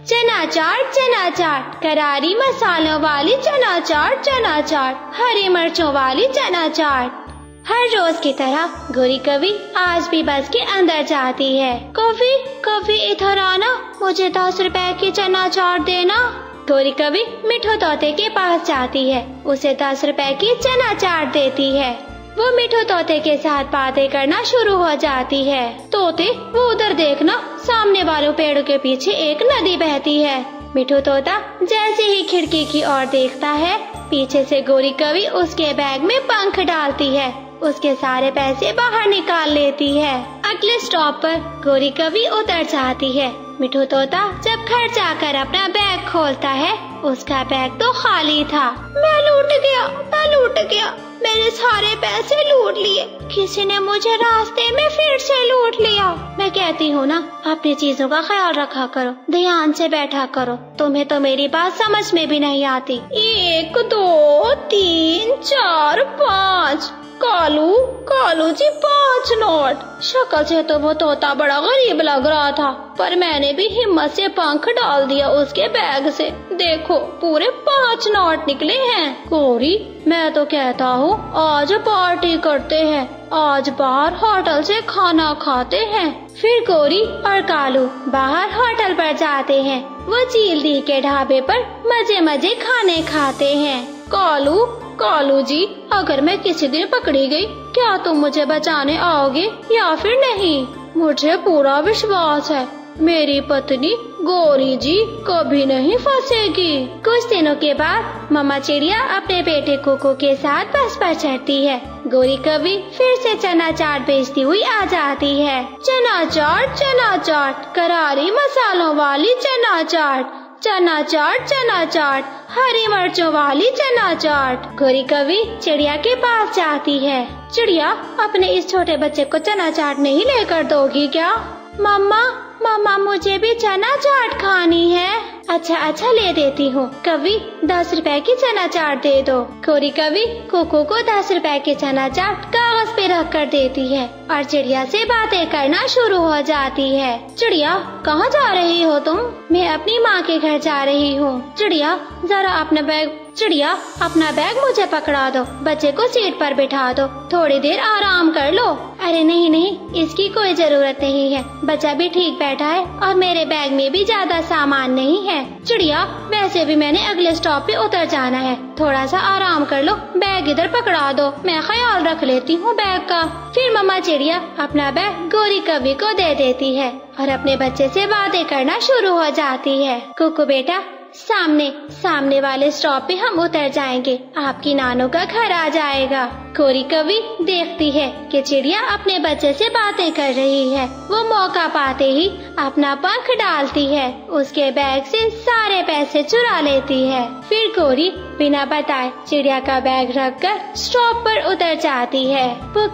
चना चाट, करारी मसालों वाली चना चाट, हरी मिर्चों वाली चना चाट। हर रोज की तरह गोरी कवि आज भी बस के अंदर जाती है। कवि इधर आना, मुझे 10 रुपए की चना चाट देना। गोरी कवि मिठू तोते के पास जाती है, उसे 10 रुपए की चना चाट देती है। वो मिठू तोते के साथ बातें करना शुरू हो जाती है। तोते, वो उधर देखना, सामने वाले पेड़ के पीछे एक नदी बहती है। मिठू तोता जैसे ही खिड़की की ओर देखता है, पीछे से गोरी कवि उसके बैग में पंख डालती है, उसके सारे पैसे बाहर निकाल लेती है। अगले स्टॉप पर गोरी कवि उतर जाती है। मिठू तोता जब घर जाकर अपना बैग खोलता है, उसका बैग तो खाली था। मैं लूट गया, मैंने सारे पैसे लूट लिए। किसी ने मुझे रास्ते में फिर से लूट लिया। मैं कहती हूँ ना, अपनी चीजों का ख्याल रखा करो, ध्यान से बैठा करो। तुम्हें तो मेरी बात समझ में भी नहीं आती। 1 2 3 4 5 कालू जी 5 नोट। शक्ल से तो वो तोता बड़ा गरीब लग रहा था, पर मैंने भी हिम्मत से पंख डाल दिया उसके बैग से। देखो, पूरे 5 नोट निकले हैं। गोरी, मैं तो कहता हूँ आज पार्टी करते हैं, आज बाहर होटल से खाना खाते हैं। फिर गोरी और कालू बाहर होटल पर जाते हैं। वो झील के ढाबे पर मजे खाने खाते हैं। कालू जी, अगर मैं किसी दिन पकड़ी गई, क्या तुम मुझे बचाने आओगे या फिर नहीं? मुझे पूरा विश्वास है, मेरी पत्नी गोरी जी कभी नहीं फंसेगी। कुछ दिनों के बाद मम्मा चिड़िया अपने बेटे कोको के साथ बस पर चढ़ती है। गोरी कवि फिर से चना चाट बेचती हुई आ जाती है। चना चाट, करारी मसालों वाली चना चाट, हरी मिर्चों वाली चना चाट। गोरी कवि चिड़िया के पास जाती है। चिड़िया, अपने इस छोटे बच्चे को चना चाट नहीं लेकर दोगी क्या? मम्मा मुझे भी चना चाट खानी है। अच्छा ले देती हूँ। कवि 10 रुपए की चना चाट दे दो। गोरी कवि कोको को 10 रुपए की चना चाट कागज पे रख कर देती है और चिड़िया से बातें करना शुरू हो जाती है। चिड़िया, कहाँ जा रही हो तुम? मैं अपनी माँ के घर जा रही हूँ। चिड़िया, जरा अपना बैग मुझे पकड़ा दो, बच्चे को सीट पर बिठा दो, थोड़ी देर आराम कर लो। अरे नहीं, इसकी कोई जरूरत नहीं है, बच्चा भी ठीक बैठा है और मेरे बैग में भी ज्यादा सामान नहीं है। चिड़िया, वैसे भी मैंने अगले स्टॉप पे उतर जाना है, थोड़ा सा आराम कर लो, बैग इधर पकड़ा दो, मैं ख्याल रख लेती हूँ बैग का। फिर मम्मा चिड़िया अपना बैग गोरी कवि को दे देती है और अपने बच्चे से बातें करना शुरू हो जाती है। कुकू बेटा, सामने वाले स्टॉप पे हम उतर जाएंगे, आपकी नानू का घर आ जाएगा। गोरी कवि देखती है कि चिड़िया अपने बच्चे से बातें कर रही है। वो मौका पाते ही अपना पंख डालती है, उसके बैग से सारे पैसे चुरा लेती है। फिर गोरी बिना बताए चिड़िया का बैग रखकर स्टॉप पर उतर जाती है। वो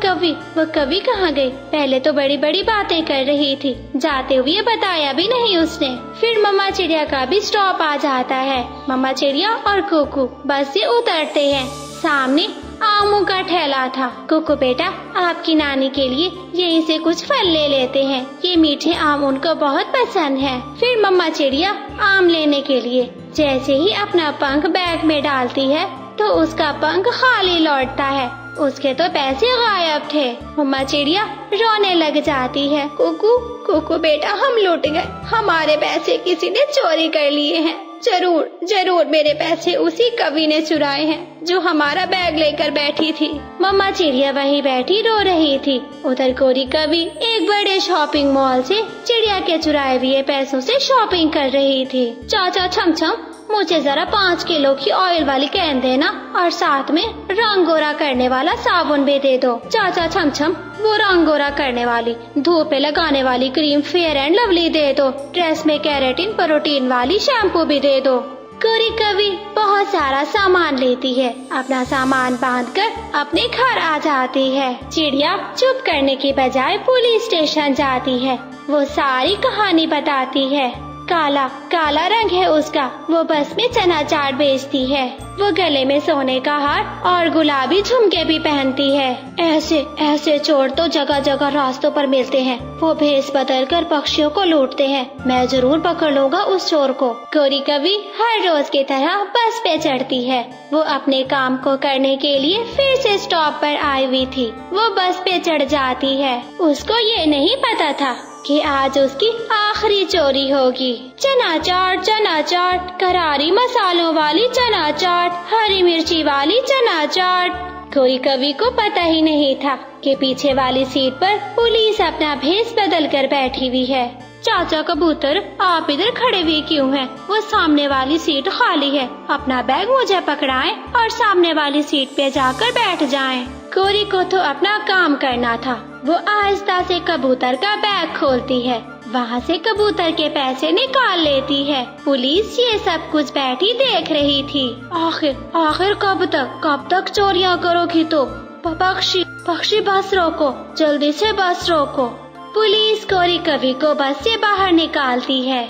कवि कहाँ गई? पहले तो बड़ी बातें कर रही थी, जाते हुए बताया भी नहीं उसने। फिर मम्मा चिड़िया का भी स्टॉप आ जाता है। मम्मा चिड़िया और कुकू बस से उतरते हैं। सामने आमों का ठेला था। कुकू बेटा, आपकी नानी के लिए यहीं से कुछ फल ले लेते हैं, ये मीठे आम उनको बहुत पसंद है। फिर मम्मा चिड़िया आम लेने के लिए जैसे ही अपना पंख बैग में डालती है तो उसका पंख खाली लौटता है, उसके तो पैसे गायब थे। मम्मा चिड़िया रोने लग जाती है। कुकू बेटा, हम लूट गए, हमारे पैसे किसी ने चोरी कर लिए हैं। जरूर मेरे पैसे उसी कवि ने चुराए हैं जो हमारा बैग लेकर बैठी थी। मम्मा चिड़िया वहीं बैठी रो रही थी। उधर गोरी कवि एक बड़े शॉपिंग मॉल से चिड़िया के चुराए हुए पैसों से शॉपिंग कर रही थी। चाचा छमछम, मुझे जरा 5 किलो की ऑयल वाली कैन देना और साथ में रंग गोरा करने वाला साबुन भी दे दो। चाचा छमछम, वो रंग गोरा करने वाली धूप पे लगाने वाली क्रीम फेयर एंड लवली दे दो, ड्रेस में केराटिन प्रोटीन वाली शैम्पू भी दे दो। गोरी कवि बहुत सारा सामान लेती है, अपना सामान बांधकर अपने घर आ जाती है। चिड़िया चुप करने की बजाय पुलिस स्टेशन जाती है, वो सारी कहानी बताती है। काला काला रंग है उसका। वो बस में चना चाट बेचती है। वो गले में सोने का हार और गुलाबी झुमके भी पहनती है। ऐसे ऐसे चोर तो जगह जगह रास्तों पर मिलते हैं। वो भेष बदल कर पक्षियों को लूटते हैं। मैं जरूर पकड़ लूंगा उस चोर को। गौरी कवि हर रोज की तरह बस पे चढ़ती है। वो अपने काम को करने के लिए फिर से स्टॉप पर आई हुई थी। वो बस पे चढ़ जाती है। उसको ये नहीं पता था कि आज उसकी आखिरी चोरी होगी। चना चाट, करारी मसालों वाली चना चाट, हरी मिर्ची वाली चना चाट। गौरी कवि को पता ही नहीं था कि पीछे वाली सीट पर पुलिस अपना भेष बदल कर बैठी हुई है। चाचा कबूतर, आप इधर खड़े हुए क्यों हैं? वो सामने वाली सीट खाली है। अपना बैग मुझे पकड़ाएं और सामने वाली सीट पे जाकर बैठ जाएं। गौरी को तो अपना काम करना था। वो आहिस्ता से कबूतर का बैग खोलती है। वहाँ से कबूतर के पैसे निकाल लेती है। पुलिस ये सब कुछ बैठी देख रही थी। आखिर कब तक चोरियाँ करोगी तो? पक्षी बस रोको, जल्दी से बस रोको। पुलिस गौरी कवि को बस से बाहर निकालती है।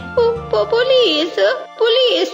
पुलिस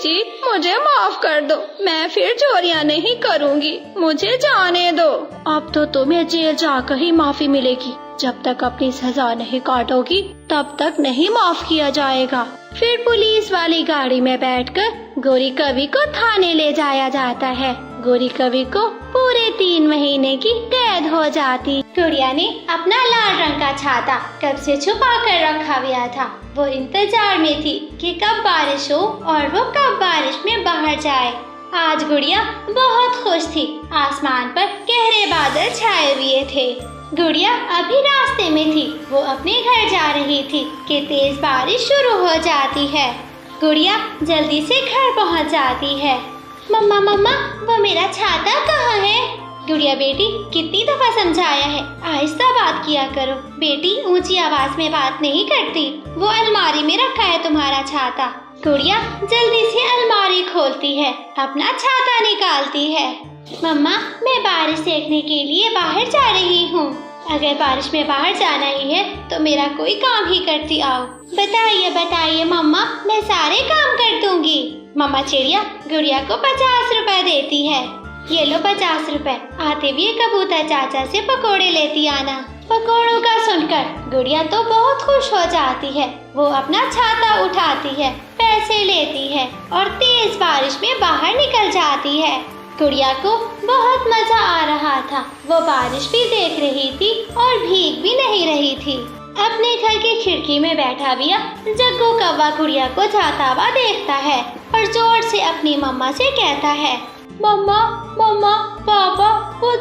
जी, मुझे माफ कर दो। मैं फिर चोरियां नहीं करूंगी। मुझे जाने दो। अब तो तुम्हें जेल जाकर ही माफी मिलेगी। जब तक अपनी सजा नहीं काटोगी तब तक नहीं माफ किया जाएगा। फिर पुलिस वाली गाड़ी में बैठकर गौरी कवि को थाने ले जाया जाता है। गौरी कवि को पूरे 3 महीने की कैद हो जाती। गुड़िया ने अपना लाल रंग का छाता कब से छुपा कर रखा हुआ था। वो इंतजार में थी कि कब बारिश हो और वो कब बारिश में बाहर जाए। आज गुड़िया बहुत खुश थी। आसमान पर गहरे बादल छाए हुए थे। गुड़िया अभी रास्ते में थी। वो अपने घर जा रही थी कि तेज बारिश शुरू हो जाती है। गुड़िया जल्दी से घर पहुंच जाती है। मम्मा, वो मेरा छाता कहाँ है? गुड़िया बेटी, कितनी दफा समझाया है, आहिस्ता बात किया करो। बेटी ऊंची आवाज में बात नहीं करती। वो अलमारी में रखा है तुम्हारा छाता। गुड़िया जल्दी से अलमारी खोलती है, अपना छाता निकालती है। मम्मा, मैं बारिश देखने के लिए बाहर जा रही हूँ। अगर बारिश में बाहर जाना ही है तो मेरा कोई काम ही करती आओ। बताइए मम्मा, मैं सारे काम कर दूंगी। मम्मा चिड़िया गुड़िया को 50 रुपए देती है। ये लो 50 रुपए। आते हुए कबूतर चाचा से पकोड़े लेती आना। पकोड़ों का सुनकर गुड़िया तो बहुत खुश हो जाती है। वो अपना छाता उठाती है, पैसे लेती है और तेज बारिश में बाहर निकल जाती है। गुड़िया को बहुत मजा आ रहा था। वो बारिश भी देख रही थी और भीग भी नहीं रही थी। अपने घर की खिड़की में बैठा हुआ जग्गू कौवा गुड़िया को जाता हुआ देखता है और जोर से अपनी मम्मा से कहता है, मम्मा पापा, वो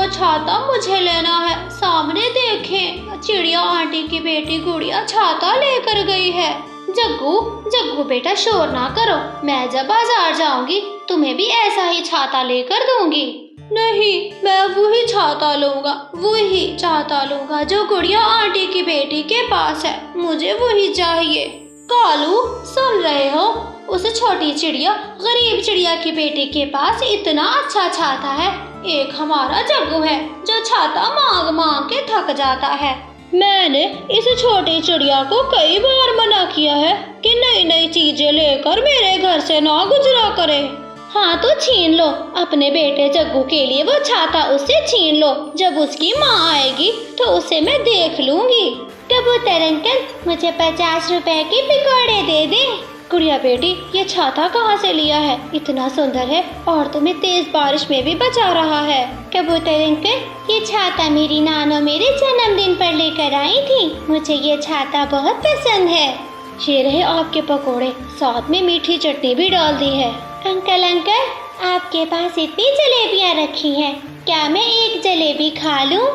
छाता मुझे लेना है। सामने देखें, चिड़िया आंटी की बेटी गुड़िया छाता लेकर गई है। जग्गू बेटा शोर ना करो। मैं जब बाजार जाऊंगी तुम्हें भी ऐसा ही छाता लेकर दूंगी। नहीं, मैं वही छाता लूंगा जो गुड़िया आंटी की बेटी के पास है। मुझे वही चाहिए। कालू, सुन रहे हो? उस छोटी चिड़िया गरीब चिड़िया की बेटी के पास इतना अच्छा छाता है। एक हमारा जग्गू है जो छाता मांग के थक जाता है। मैंने इस छोटी चिड़िया को कई बार मना किया है कि नई चीजें लेकर मेरे घर से ना गुजरा करे। हाँ तो छीन लो अपने बेटे जग्गू के लिए वो छाता, उससे छीन लो। जब उसकी माँ आएगी तो उसे मैं देख लूंगी। कबूतर अंकल, मुझे 50 रुपए के पकौड़े दे दे। गुड़िया बेटी, ये छाता कहाँ से लिया है? इतना सुंदर है और तुम्हें तेज बारिश में भी बचा रहा है। कबूतर अंकल, ये छाता मेरी नानो मेरे जन्मदिन पर लेकर आई थी। मुझे ये छाता बहुत पसंद है। ये रहे आपके पकोड़े, साथ में मीठी चटनी भी डाल दी है। अंकल, आपके पास इतनी जलेबियाँ रखी हैं, क्या मैं एक जलेबी खा लूं?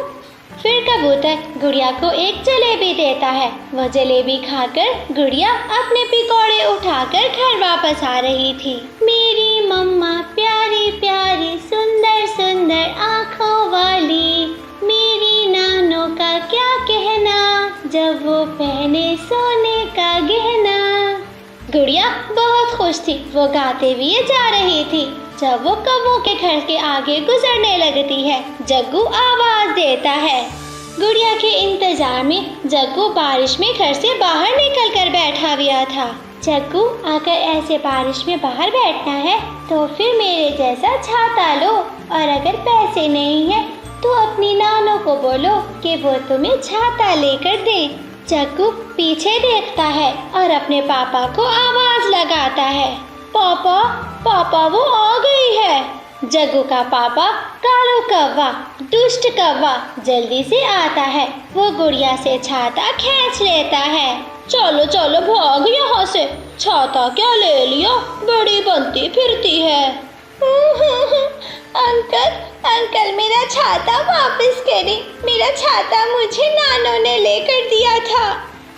फिर कबूतर गुड़िया को एक जलेबी देता है। वो जलेबी खाकर गुड़िया अपने पकौड़े उठाकर घर वापस आ रही थी। मेरी मम्मा प्यारी प्यारी सुंदर सुंदर आँखों वाली, मेरी नानो का क्या कहना, जब वो पहने सोने का गहना। गुड़िया बहुत खुश थी। वो गाते हुए जा रही थी। जब वो कौवों के घर के आगे गुजरने लगती है, जग्गू आवाज देता है, गुड़िया के इंतजार में जग्गू बारिश में घर से बाहर निकल कर बैठा हुआ था। जग्गू, अगर ऐसे बारिश में बाहर बैठना है तो फिर मेरे जैसा छाता लो, और अगर पैसे नहीं है तो अपनी नानों को बोलो कि वो तुम्हें छाता लेकर दे। जग्गू पीछे देखता है और अपने पापा को आवाज लगाता है, पापा पापा वो आ गई है। जग्गू का पापा कालू कौवा, दुष्ट कौवा जल्दी से आता है। वो गुड़िया से छाता खींच लेता है। चलो चलो भाग यहाँ से, छाता क्या ले लिया, बड़ी बनती फिरती है। अंकल अंकल मेरा छाता वापस करें, मेरा छाता मुझे नानों ने लेकर दिया था।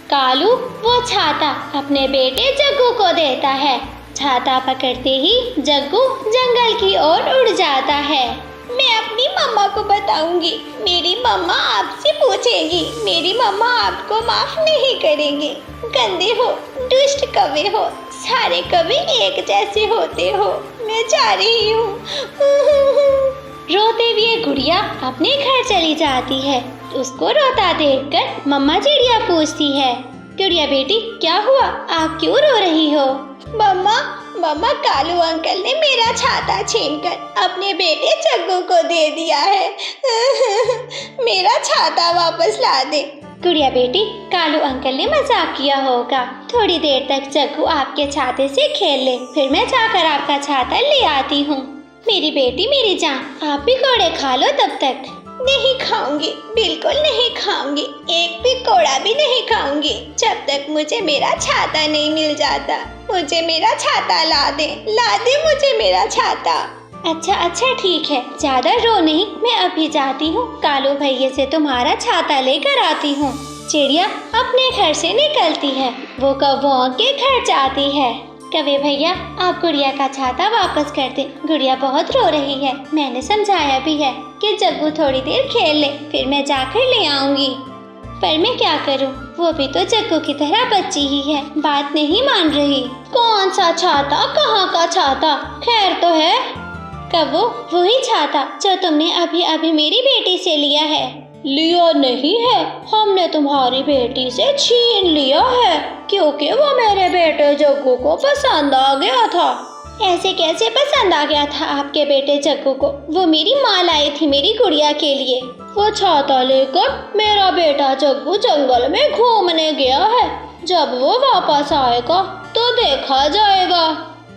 कालू वो छाता अपने बेटे जग्गू को देता है। छाता पकड़ते ही जग्गू जंगल की ओर उड़ जाता है। मैं अपनी मम्मा को बताऊंगी, मेरी मम्मा आपसे पूछेगी, मेरी मम्मा आपको माफ नहीं करेंगे। गंदे हो, दुष्ट कौवे हो, सारे कौवे एक जैसे होते हो। मैं जा रही हूँ। रोते हुए गुड़िया अपने घर चली जाती है। उसको रोता देखकर मम्मा चिड़िया पूछती है, गुड़िया बेटी क्या हुआ, आप क्यों रो रही हो? मम्मा कालू अंकल ने मेरा छाता छीनकर अपने बेटे जग्गू को दे दिया है। मेरा छाता वापस ला दे। गुड़िया बेटी, कालू अंकल ने मजाक किया होगा। थोड़ी देर तक जग्गू आपके छाते से खेल ले, फिर मैं जाकर आपका छाता ले आती हूँ। मेरी बेटी मेरी जान, आप भी कोड़े खा लो तब तक। नहीं खाऊंगी, बिल्कुल नहीं खाऊंगी, एक भी कोड़ा भी नहीं खाऊंगी जब तक मुझे मेरा छाता नहीं मिल जाता। मुझे मेरा छाता ला दे मुझे मेरा छाता। अच्छा ठीक है, ज्यादा रो नहीं, मैं अभी जाती हूँ, कालू भैया से तुम्हारा छाता लेकर आती हूँ। चिड़िया अपने घर से निकलती है। वो कौवों के घर जाती है। कौवे भैया, आप गुड़िया का छाता वापस कर दें, गुड़िया बहुत रो रही है। मैंने समझाया भी है कि जग्गू थोड़ी देर खेल ले, फिर मैं जाकर ले आऊंगी। पर मैं क्या करूं, वो भी तो जग्गू की तरह बच्ची ही है, बात नहीं मान रही। कौन सा छाता, कहाँ का छाता? खैर तो है। कौवो, वही छाता जो तुमने अभी अभी मेरी बेटी से लिया है। लिया नहीं है, हमने तुम्हारी बेटी से छीन लिया है, क्योंकि वो मेरे बेटे जग्गू को पसंद आ गया था। ऐसे कैसे पसंद आ गया था आपके बेटे जग्गू को? वो मेरी माँ लाई थी मेरी गुड़िया के लिए। वो छाता लेकर मेरा बेटा जग्गू जंगल में घूमने गया है। जब वो वापस आएगा तो देखा जाएगा।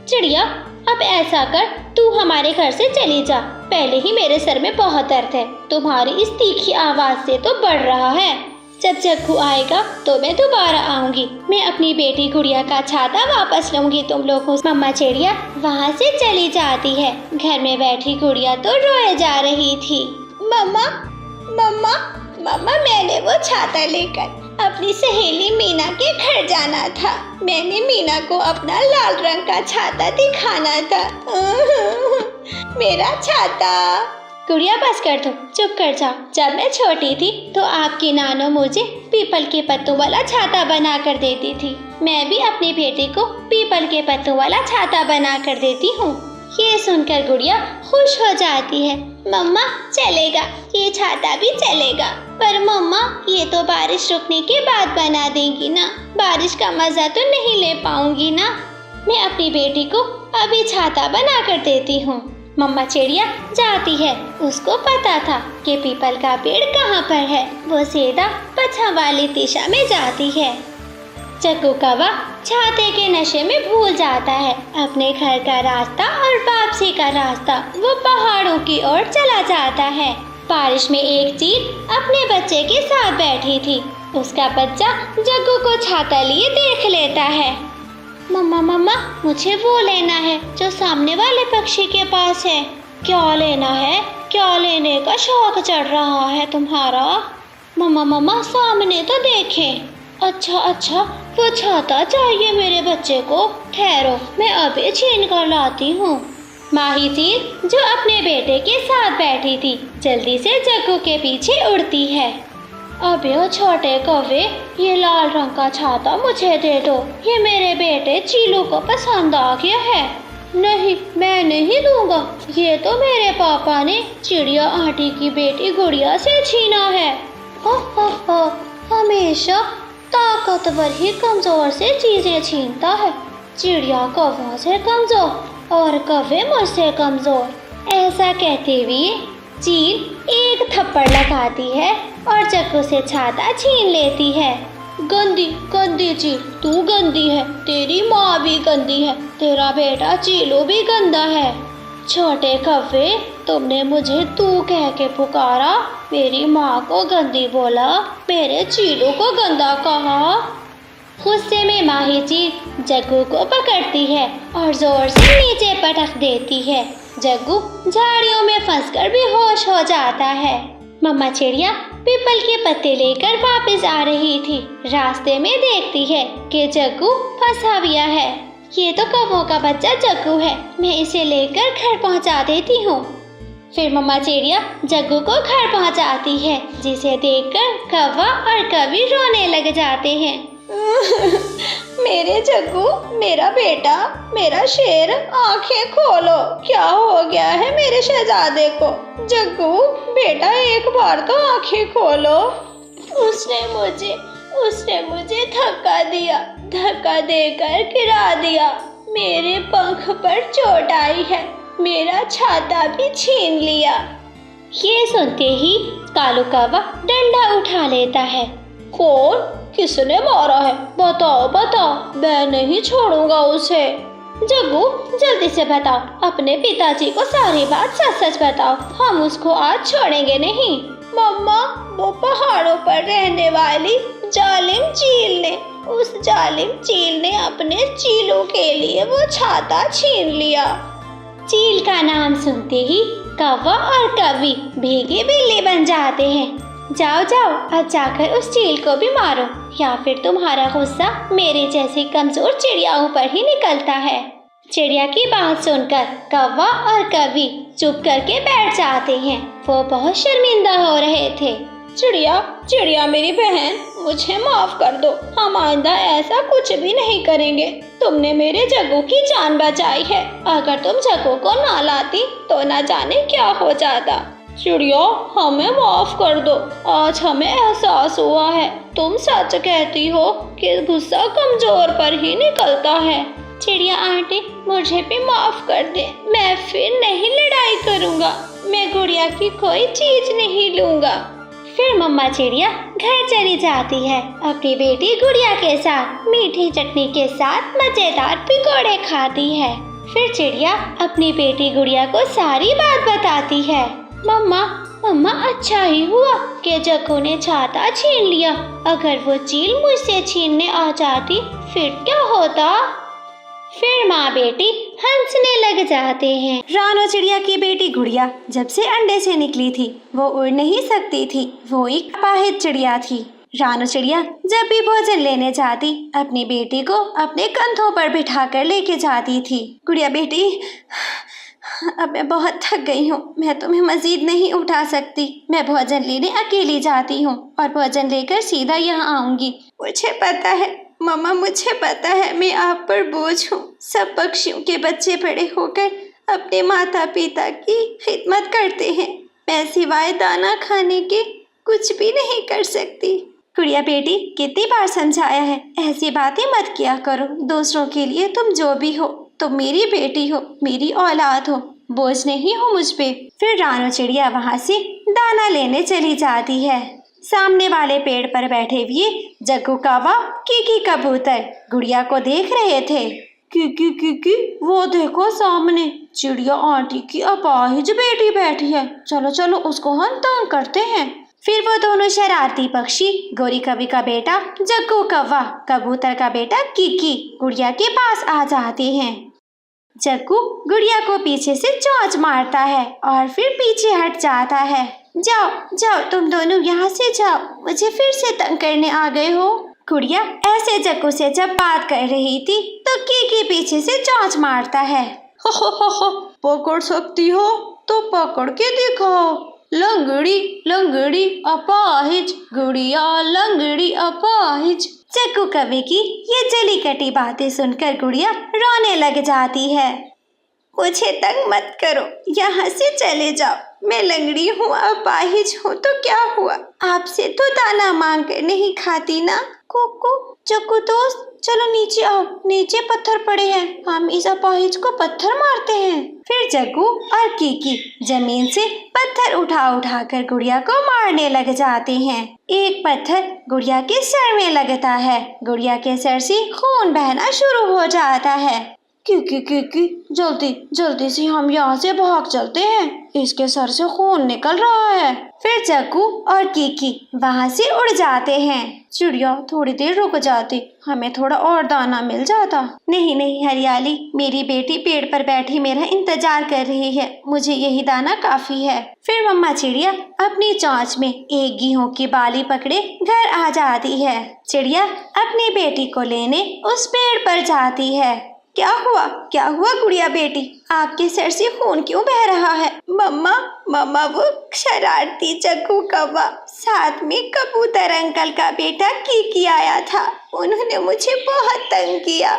चिड़िया, अब ऐसा कर, तू हमारे घर से चली जा। पहले ही मेरे सर में बहुत दर्द है, तुम्हारी इस तीखी आवाज से तो बढ़ रहा है। जब जग्गू आएगा तो मैं दोबारा आऊंगी। मैं अपनी बेटी गुड़िया का छाता वापस लूंगी तुम लोगों से। मम्मा चिड़िया वहाँ से चली जाती है। घर में बैठी गुड़िया तो रोए जा रही थी। मम्मा मैंने वो छाता लेकर अपनी सहेली मीना के घर जाना था। मैंने मीना को अपना लाल रंग का छाता दिखाना था। मेरा छाता। गुड़िया बस कर दो, चुप कर जाओ। जब मैं छोटी थी तो आपकी नानो मुझे पीपल के पत्तों वाला छाता बना कर देती थी। मैं भी अपनी बेटी को पीपल के पत्तों वाला छाता बना कर देती हूँ। ये सुनकर गुड़िया खुश हो जाती है। मम्मा चलेगा, ये छाता भी चलेगा। पर मम्मा, ये तो बारिश रुकने के बाद बना देंगी ना, बारिश का मजा तो नहीं ले पाऊंगी ना। मैं अपनी बेटी को अभी छाता बना कर देती हूँ। मम्मा चिड़िया जाती है। उसको पता था कि पीपल का पेड़ कहाँ पर है। वो सीधा पश्चिम वाली दिशा में जाती है। जग्गू कौवा छाते के नशे में भूल जाता है अपने घर का रास्ता और वापसी का रास्ता। वो पहाड़ों की ओर चला जाता है। बारिश में एक चील अपने बच्चे के साथ बैठी थी। उसका बच्चा जग्गू को छाता लिए देख लेता है। मम्मा मुझे वो लेना है जो सामने वाले पक्षी के पास है। क्या लेना है? क्या लेने का शौक चढ़ रहा है तुम्हारा? मम्मा सामने तो देखें। अच्छा वो छाता चाहिए मेरे बच्चे को। ठहरो, मैं अभी छीन कर लाती हूँ। माही चील जो अपने बेटे के साथ बैठी थी जल्दी से जग्गू के पीछे उड़ती है। अबे छोटे कौवे, ये लाल रंग का छाता मुझे दे दो। ये मेरे बेटे चीलू को पसंद आ गया है। नहीं, मैं नहीं दूंगा। ये तो मेरे पापा ने चिड़िया आंटी की बेटी गुड़िया से छीना है। हो, हमेशा ताकतवर ही कमजोर से चीजें छीनता है। चिड़िया कौवों से कमजोर और कौवे मुझसे कमजोर। ऐसा कहते हुए चील एक थप्पड़ लगाती है और जग्गू से छाता छीन लेती है। गंदी गंदी चील, तू गंदी है, तेरी माँ भी गंदी है, तेरा बेटा चीलू भी गंदा है। छोटे कौवे, तुमने मुझे तू कह के पुकारा, मेरी माँ को गंदी बोला, मेरे चीलू को गंदा कहा। गुस्से में माही चील जग्गू को पकड़ती है और जोर से नीचे पटक देती है। जग्गू झाड़ियों में फंसकर बेहोश हो जाता है। मम्मा चिड़िया पीपल के पत्ते लेकर वापस आ रही थी। रास्ते में देखती है कि जग्गू फंसा हुआ है। ये तो कौवों का बच्चा जग्गू है, मैं इसे लेकर घर पहुंचा देती हूँ। फिर मम्मा चिड़िया जग्गू को घर पहुंचाती है, जिसे देखकर कौवा और कौवी रोने लग जाते हैं। मेरे जग्गू, मेरा बेटा, मेरा शेर, आंखें खोलो, क्या हो गया है मेरे शहजादे को? जग्गू बेटा, एक बार तो आंखें खोलो। उसने मुझे धक्का देकर गिरा दिया, मेरे पंख पर चोट आई है, मेरा छाता भी छीन लिया। ये सुनते ही कालू कौवा डंडा उठा लेता है। कौन, किसने मारा है? बताओ, मैं नहीं छोड़ूंगा उसे। जग्गू जल्दी से बताओ, अपने पिताजी को सारी बात सच बताओ, हम उसको आज छोड़ेंगे नहीं। मम्मा, वो पहाड़ों पर रहने वाली जालिम चील ने अपने चीलों के लिए वो छाता छीन लिया। चील का नाम सुनते ही कौवा और कौवी भीगे बिल्ली बन जाते हैं। जाओ, अब जाकर उस चील को भी मारो, या फिर तुम्हारा गुस्सा मेरे जैसी कमजोर चिड़ियाओं पर ही निकलता है। चिड़िया की बात सुनकर कौवा और कौवी चुप करके बैठ जाते हैं। वो बहुत शर्मिंदा हो रहे थे। चिड़िया मेरी बहन, मुझे माफ कर दो, हम आइंदा ऐसा कुछ भी नहीं करेंगे। तुमने मेरे जग्गू की जान बचाई है, अगर तुम जग्गू को ना लाती तो ना जाने क्या हो जाता। चिड़िया, हमें माफ कर दो, आज हमें एहसास हुआ है तुम सच कहती हो कि गुस्सा कमजोर पर ही निकलता है। चिड़िया आंटी, मुझे भी माफ कर दे, मैं फिर नहीं लड़ाई करूँगा, मैं गुड़िया की कोई चीज नहीं लूँगा। फिर मम्मा चिड़िया घर चली जाती है, अपनी बेटी गुड़िया के साथ मीठी चटनी के साथ मजेदार पकौड़े खाती है। फिर चिड़िया अपनी बेटी गुड़िया को सारी बात बताती है। मम्मा, अच्छा ही हुआ कि जग्गू ने छाता छीन लिया, अगर वो चील मुझसे छीनने आ जाती फिर क्या होता? फिर माँ बेटी हंसने लग जाते हैं। रानो चिड़िया की बेटी गुड़िया जब से अंडे से निकली थी वो उड़ नहीं सकती थी, वो एक अपाहिज चिड़िया थी। रानो चिड़िया जब भी भोजन लेने जाती अपनी बेटी को अपने कंधों पर बिठा कर लेके जाती थी। गुड़िया बेटी, अब मैं बहुत थक गई हूँ, मैं तुम्हें मजीद नहीं उठा सकती, मैं भोजन लेने अकेली जाती हूँ और भोजन लेकर सीधा यहाँ आऊंगी। मुझे पता है मम्मा, मुझे पता है मैं आप पर बोझ हूँ। सब पक्षियों के बच्चे बड़े होकर अपने माता पिता की खिदमत करते हैं, मैं सिवाय दाना खाने के कुछ भी नहीं कर सकती। गुड़िया बेटी, कितनी बार समझाया है ऐसी बातें मत किया करो, दूसरों के लिए तुम जो भी हो, तुम मेरी बेटी हो, मेरी औलाद हो, बोझ नहीं हो मुझ पे। फिर रानो चिड़िया वहाँ से दाना लेने चली जाती है। सामने वाले पेड़ पर बैठे हुए जग्गू कौवा, कीकी कबूतर गुड़िया को देख रहे थे। कीकी, वो देखो सामने चिड़िया आंटी की अपाहिज बेटी बैठी है, चलो उसको हम तंग करते हैं। फिर वो दोनों शरारती पक्षी, गोरी कवि का बेटा जग्गू कौवा, कबूतर का बेटा कीकी, गुड़िया के पास आ जाते हैं। जग्गू गुड़िया को पीछे से चोंच मारता है और फिर पीछे हट जाता है। जाओ, तुम दोनों यहाँ से जाओ, मुझे फिर से तंग करने आ गए हो। गुड़िया ऐसे जग्गू से जब बात कर रही थी तो कीकी पीछे से चोंच मारता है। पकड़ सकती हो तो पकड़ के दिखाओ, लंगड़ी अपाहिज, गुड़िया लंगड़ी अपाहिज। जग्गू कवि की ये जली कटी बातें सुनकर गुड़िया रोने लग जाती है। मुझे तंग मत करो, यहाँ से चले जाओ। मैं लंगड़ी हूँ, अपाहिज हूँ तो क्या हुआ? आपसे तो दाना मांग कर नहीं खाती ना। कुकू, चक्कू दोस्त, चलो नीचे आओ, नीचे पत्थर पड़े हैं, हम इस अपाहिज को पत्थर मारते हैं। फिर जग्गू और कीकी जमीन से पत्थर उठा उठा कर गुड़िया को मारने लग जाते हैं। एक पत्थर गुड़िया के सर में लगता है, गुड़िया के सर से खून बहना शुरू हो जाता है। कीकी, जल्दी जल्दी से हम यहाँ से भाग चलते हैं, इसके सर से खून निकल रहा है। फिर जग्गू और कीकी वहाँ से उड़ जाते हैं। चिड़िया थोड़ी देर रुक जाती, हमें थोड़ा और दाना मिल जाता। नहीं हरियाली, मेरी बेटी पेड़ पर बैठी मेरा इंतजार कर रही है, मुझे यही दाना काफी है। फिर मम्मा चिड़िया अपनी चोंच में एक गेहूं की बाली पकड़े घर आ जाती है। चिड़िया अपनी बेटी को लेने उस पेड़ पर जाती है। क्या हुआ गुड़िया बेटी, आपके सर से खून क्यों बह रहा है? मम्मा वो शरारती जग्गू कौवा, साथ में कबूतर अंकल का बेटा कीकी आया था, उन्होंने मुझे बहुत तंग किया,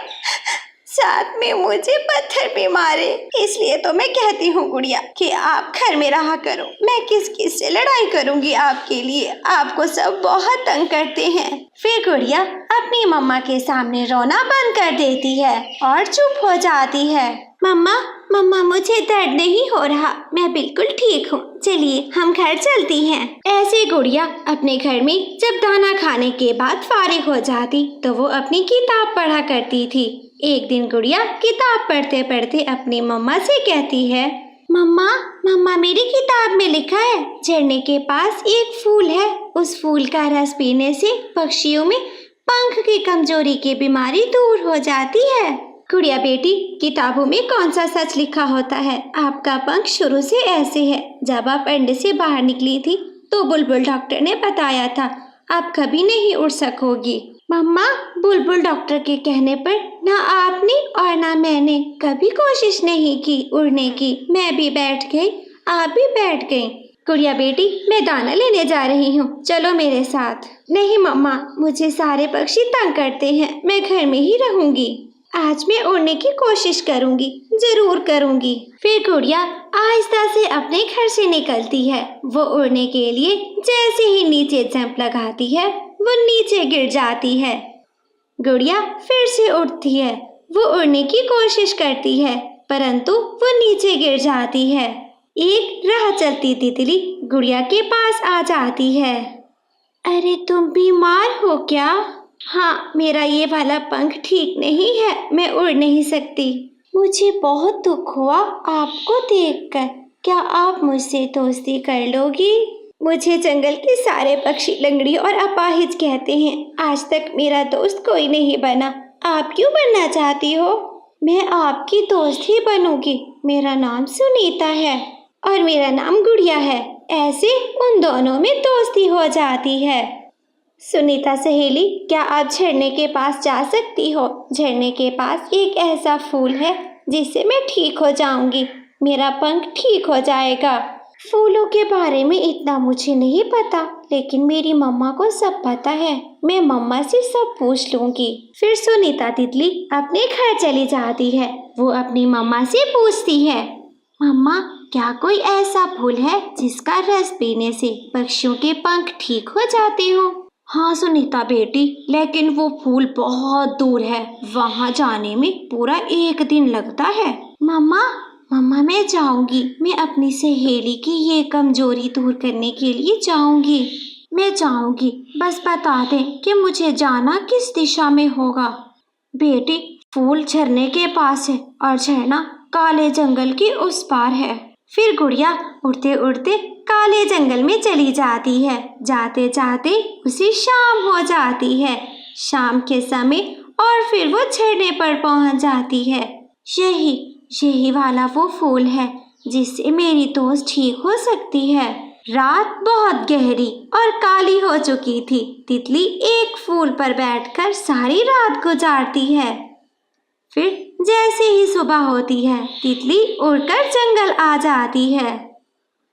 साथ में मुझे पत्थर भी मारे। इसलिए तो मैं कहती हूँ गुड़िया कि आप घर में रहा करो, मैं किस से लड़ाई करूँगी आपके लिए, आपको सब बहुत तंग करते हैं। फिर गुड़िया अपनी मम्मा के सामने रोना बंद कर देती है और चुप हो जाती है। मम्मा मुझे दर्द नहीं हो रहा, मैं बिल्कुल ठीक हूँ, चलिए हम घर चलती हैं। ऐसे गुड़िया अपने घर में जब दाना खाने के बाद फारिग हो जाती तो वो अपनी किताब पढ़ा करती थी। एक दिन गुड़िया किताब पढ़ते पढ़ते अपनी मम्मा से कहती है, मम्मा मेरी किताब में लिखा है झरने के पास एक फूल है, उस फूल का रस पीने से पक्षियों में पंख की कमजोरी की बीमारी दूर हो जाती है। गुड़िया बेटी, किताबों में कौन सा सच लिखा होता है? आपका पंख शुरू से ऐसे है, जब आप अंडे से बाहर निकली थी तो बुलबुल डॉक्टर ने बताया था आप कभी नहीं उड़ सकोगी। मम्मा, बुलबुल डॉक्टर के कहने पर ना आपने और ना मैंने कभी कोशिश नहीं की उड़ने की, मैं भी बैठ गई, आप भी बैठ गई। गुड़िया बेटी, मैं दाना लेने जा रही हूँ, चलो मेरे साथ। नहीं मम्मा, मुझे सारे पक्षी तंग करते हैं, मैं घर में ही रहूंगी। आज मैं उड़ने की कोशिश करूंगी, जरूर करूंगी। फिर गुड़िया आहिस्ता से अपने घर से निकलती है। वो उड़ने के लिए जैसे ही नीचे जंप लगाती है वो नीचे गिर जाती है। गुड़िया फिर से उड़ती है, वो उड़ने की कोशिश करती है परंतु वो नीचे गिर जाती है। एक राह चलती तितली गुड़िया के पास आ जाती है। अरे तुम बीमार हो क्या? हाँ, मेरा ये वाला पंख ठीक नहीं है, मैं उड़ नहीं सकती। मुझे बहुत दुख हुआ आपको देखकर, क्या आप मुझसे दोस्ती कर लोगी? मुझे जंगल के सारे पक्षी लंगड़ी और अपाहिज कहते हैं, आज तक मेरा दोस्त कोई नहीं बना, आप क्यों बनना चाहती हो? मैं आपकी दोस्त ही बनूंगी, मेरा नाम सुनीता है और मेरा नाम गुड़िया है, ऐसे उन दोनों में दोस्ती हो जाती है। सुनीता सहेली, क्या आप झरने के पास जा सकती हो? झरने के पास एक ऐसा फूल है जिससे मैं ठीक हो जाऊंगी, मेरा पंख ठीक हो जाएगा। फूलों के बारे में इतना मुझे नहीं पता, लेकिन मेरी मम्मा को सब पता है, मैं मम्मा से सब पूछ लूंगी। फिर सुनीता तितली अपने घर चली जाती है। वो अपनी मम्मा से पूछती है, मम्मा क्या कोई ऐसा फूल है जिसका रस पीने से पक्षियों के पंख ठीक हो जाते हो? हाँ सुनीता बेटी, लेकिन वो फूल बहुत दूर है, वहाँ जाने में पूरा 1 दिन लगता है। मम्मा मैं जाऊंगी, मैं अपनी सहेली की ये कमजोरी दूर करने के लिए जाऊंगी। मैं जाऊंगी, बस बता दें कि मुझे जाना किस दिशा में होगा। बेटी, फूल झरने के पास है और झरना काले जंगल के उस पार है। फिर गुड़िया उड़ते उड़ते काले जंगल में चली जाती है। जाते जाते उसे शाम हो जाती है। शाम के समय और फिर वो झरने पर पहुंच जाती है। यही वाला वो फूल है जिससे मेरी दोस्त ठीक हो सकती है। रात बहुत गहरी और काली हो चुकी थी। तितली एक फूल पर बैठकर सारी रात गुजारती है। फिर जैसे ही सुबह होती है, तितली उड़कर जंगल आ जाती है।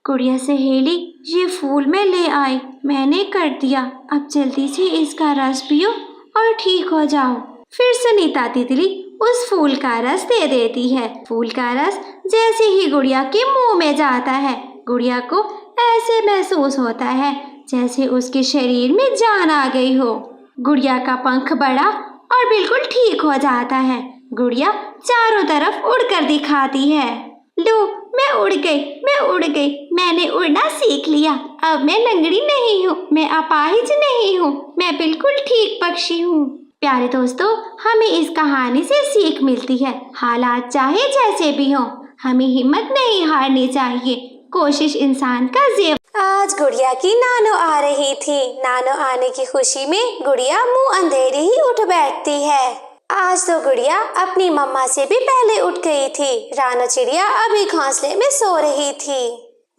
गुड़िया सहेली, ये फूल मैं ले आई, मैंने कर दिया, अब जल्दी से इसका रस पियो और ठीक हो जाओ। फिर सुनीता तितली उस फूल का रस दे देती है। फूल का रस जैसे ही गुड़िया के मुंह में जाता है, गुड़िया को ऐसे महसूस होता है जैसे उसके शरीर में जान आ गई हो। गुड़िया का पंख बड़ा और बिल्कुल ठीक हो जाता है। गुड़िया चारों तरफ उड़कर दिखाती है। लो, मैं उड़ गई, मैंने उड़ना सीख लिया। अब मैं लंगड़ी नहीं हूँ, मैं अपाहिज नहीं हूँ, मैं बिल्कुल ठीक पक्षी हूँ। प्यारे दोस्तों, हमें इस कहानी से सीख मिलती है, हालात चाहे जैसे भी हों, हमें हिम्मत नहीं हारनी चाहिए। कोशिश इंसान का जेब। आज गुड़िया की नानो आ रही थी। नानो आने की खुशी में गुड़िया मुंह अंधेरे ही उठ बैठती है। आज तो गुड़िया अपनी मम्मा से भी पहले उठ गई थी। रानो चिड़िया अभी घोंसले में सो रही थी।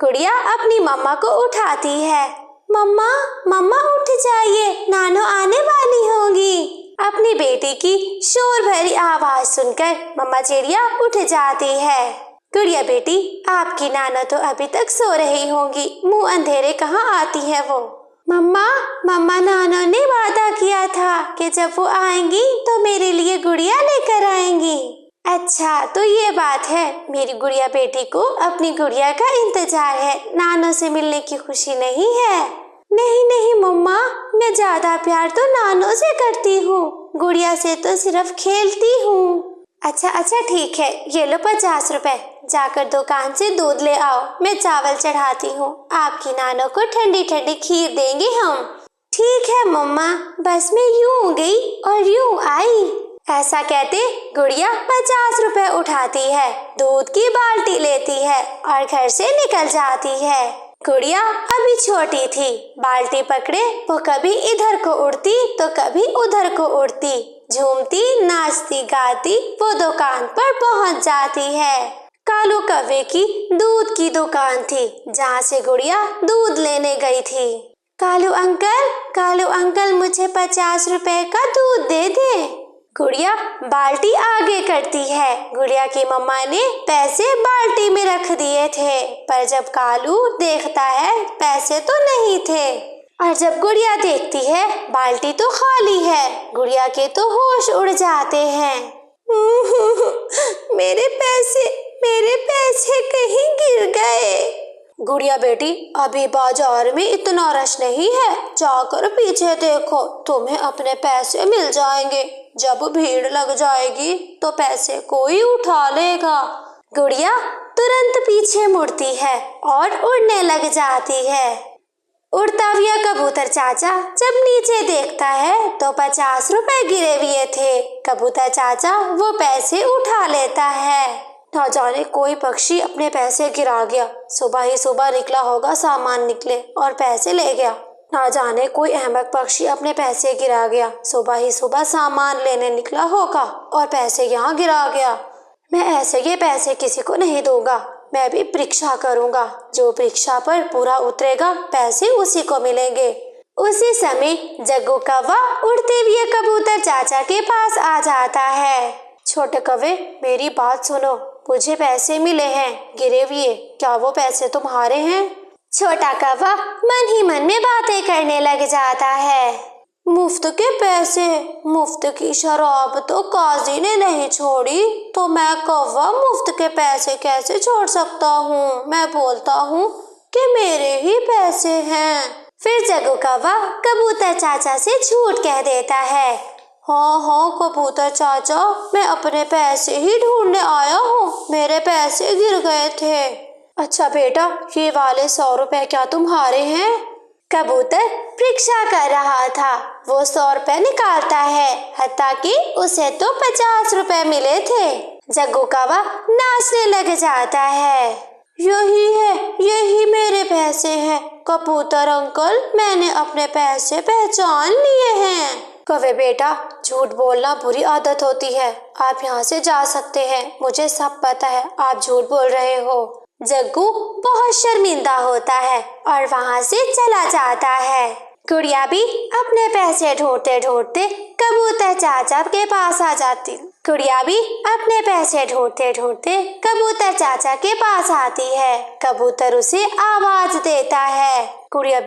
गुड़िया अपनी मम्मा को उठाती है। मम्मा, मम्मा उठ जाइए, नानो आने वाली होगी। अपनी बेटी की शोर भरी आवाज सुनकर मम्मा चिड़िया उठ जाती है। गुड़िया बेटी, आपकी नानो तो अभी तक सो रही होंगी, मुंह अंधेरे कहाँ आती है वो। मम्मा नानो ने वादा किया था कि जब वो आएंगी तो मेरे लिए गुड़िया लेकर आएंगी। अच्छा, तो ये बात है। मेरी गुड़िया बेटी को अपनी गुड़िया का इंतजार है, नानो से मिलने की खुशी नहीं है। नहीं मम्मा, मैं ज्यादा प्यार तो नानो से करती हूँ, गुड़िया से तो सिर्फ खेलती हूँ। अच्छा ठीक है, ये लो 50 रुपए, जाकर दुकान से दूध ले आओ, मैं चावल चढ़ाती हूँ, आपकी नानो को ठंडी ठंडी खीर देंगे हम। ठीक है मम्मा, बस मैं यूं गई और यूं आई। ऐसा कहते गुड़िया 50 रुपए उठाती है, दूध की बाल्टी लेती है और घर से निकल जाती है। गुड़िया अभी छोटी थी, बाल्टी पकड़े वो कभी इधर को उड़ती तो कभी उधर को उड़ती, झूमती नाचती गाती वो दुकान पर पहुंच जाती है। कालू कौवे की दूध की दुकान थी, जहाँ से गुड़िया दूध लेने गई थी। कालू अंकल, मुझे 50 रुपए का दूध दे दे। गुड़िया बाल्टी आगे करती है। गुड़िया की मम्मा ने पैसे बाल्टी में रख दिए थे, पर जब कालू देखता है पैसे तो नहीं थे, और जब गुड़िया देखती है बाल्टी तो खाली है। गुड़िया के तो होश उड़ जाते हैं। मेरे पैसे कहीं गिर गए। गुड़िया बेटी, अभी बाजार में इतना रश नहीं है, जाकर पीछे देखो, तुम्हें अपने पैसे मिल जाएंगे। जब भीड़ लग जाएगी तो पैसे कोई उठा लेगा। गुड़िया तुरंत पीछे मुड़ती है और उड़ने लग जाती है। उड़ता हुआ कबूतर चाचा जब नीचे देखता है तो 50 रुपए गिरे हुए थे। कबूतर चाचा वो पैसे उठा लेता है। ना जाने कोई पक्षी अपने पैसे गिरा गया, सुबह ही सुबह निकला होगा सामान निकले और पैसे ले गया। ना जाने कोई अहमक पक्षी अपने पैसे गिरा गया, सुबह ही सुबह सामान लेने निकला होगा और पैसे यहाँ गिरा गया। मैं ऐसे ये पैसे किसी को नहीं दूंगा, मैं भी परीक्षा करूंगा, जो परीक्षा पर पूरा उतरेगा पैसे उसी को मिलेंगे। उसी समय जग्गू कौवा उड़ते हुए कबूतर चाचा के पास आ जाता है। छोटे कौवे, मेरी बात सुनो, मुझे पैसे मिले हैं गिरे हुए, क्या वो पैसे तुम्हारे हैं? छोटा कौवा मन ही मन में बातें करने लग जाता है। मुफ्त के पैसे, मुफ्त की शराब तो काजी ने नहीं छोड़ी, तो मैं कौवा मुफ्त के पैसे कैसे छोड़ सकता हूँ? मैं बोलता हूँ कि मेरे ही पैसे हैं। फिर जग्गू कौवा कबूतर चाचा से झूठ कह देता है। हाँ कबूतर चाचा, मैं अपने पैसे ही ढूंढने आया हूँ, मेरे पैसे गिर गए थे। अच्छा बेटा, ये वाले 100 रुपए क्या तुम्हारे हैं? कबूतर परीक्षा कर रहा था, वो 100 रुपए निकालता है, हत्ता कि उसे तो 50 रुपए मिले थे। जग्गू कौवा नाचने लग जाता है। यही है, यही मेरे पैसे हैं कबूतर अंकल, मैंने अपने पैसे पहचान लिए हैं। कौवे बेटा, झूठ बोलना बुरी आदत होती है, आप यहाँ से जा सकते हैं, मुझे सब पता है आप झूठ बोल रहे हो। जग्गू बहुत शर्मिंदा होता है और वहाँ से चला जाता है। गुड़िया भी अपने पैसे ढूंढते ढूंढते कबूतर चाचा के पास आ जाती। गुड़िया भी अपने पैसे ढूंढते ढूंढते कबूतर चाचा के पास आती है। कबूतर उसे आवाज देता है, गुड़िया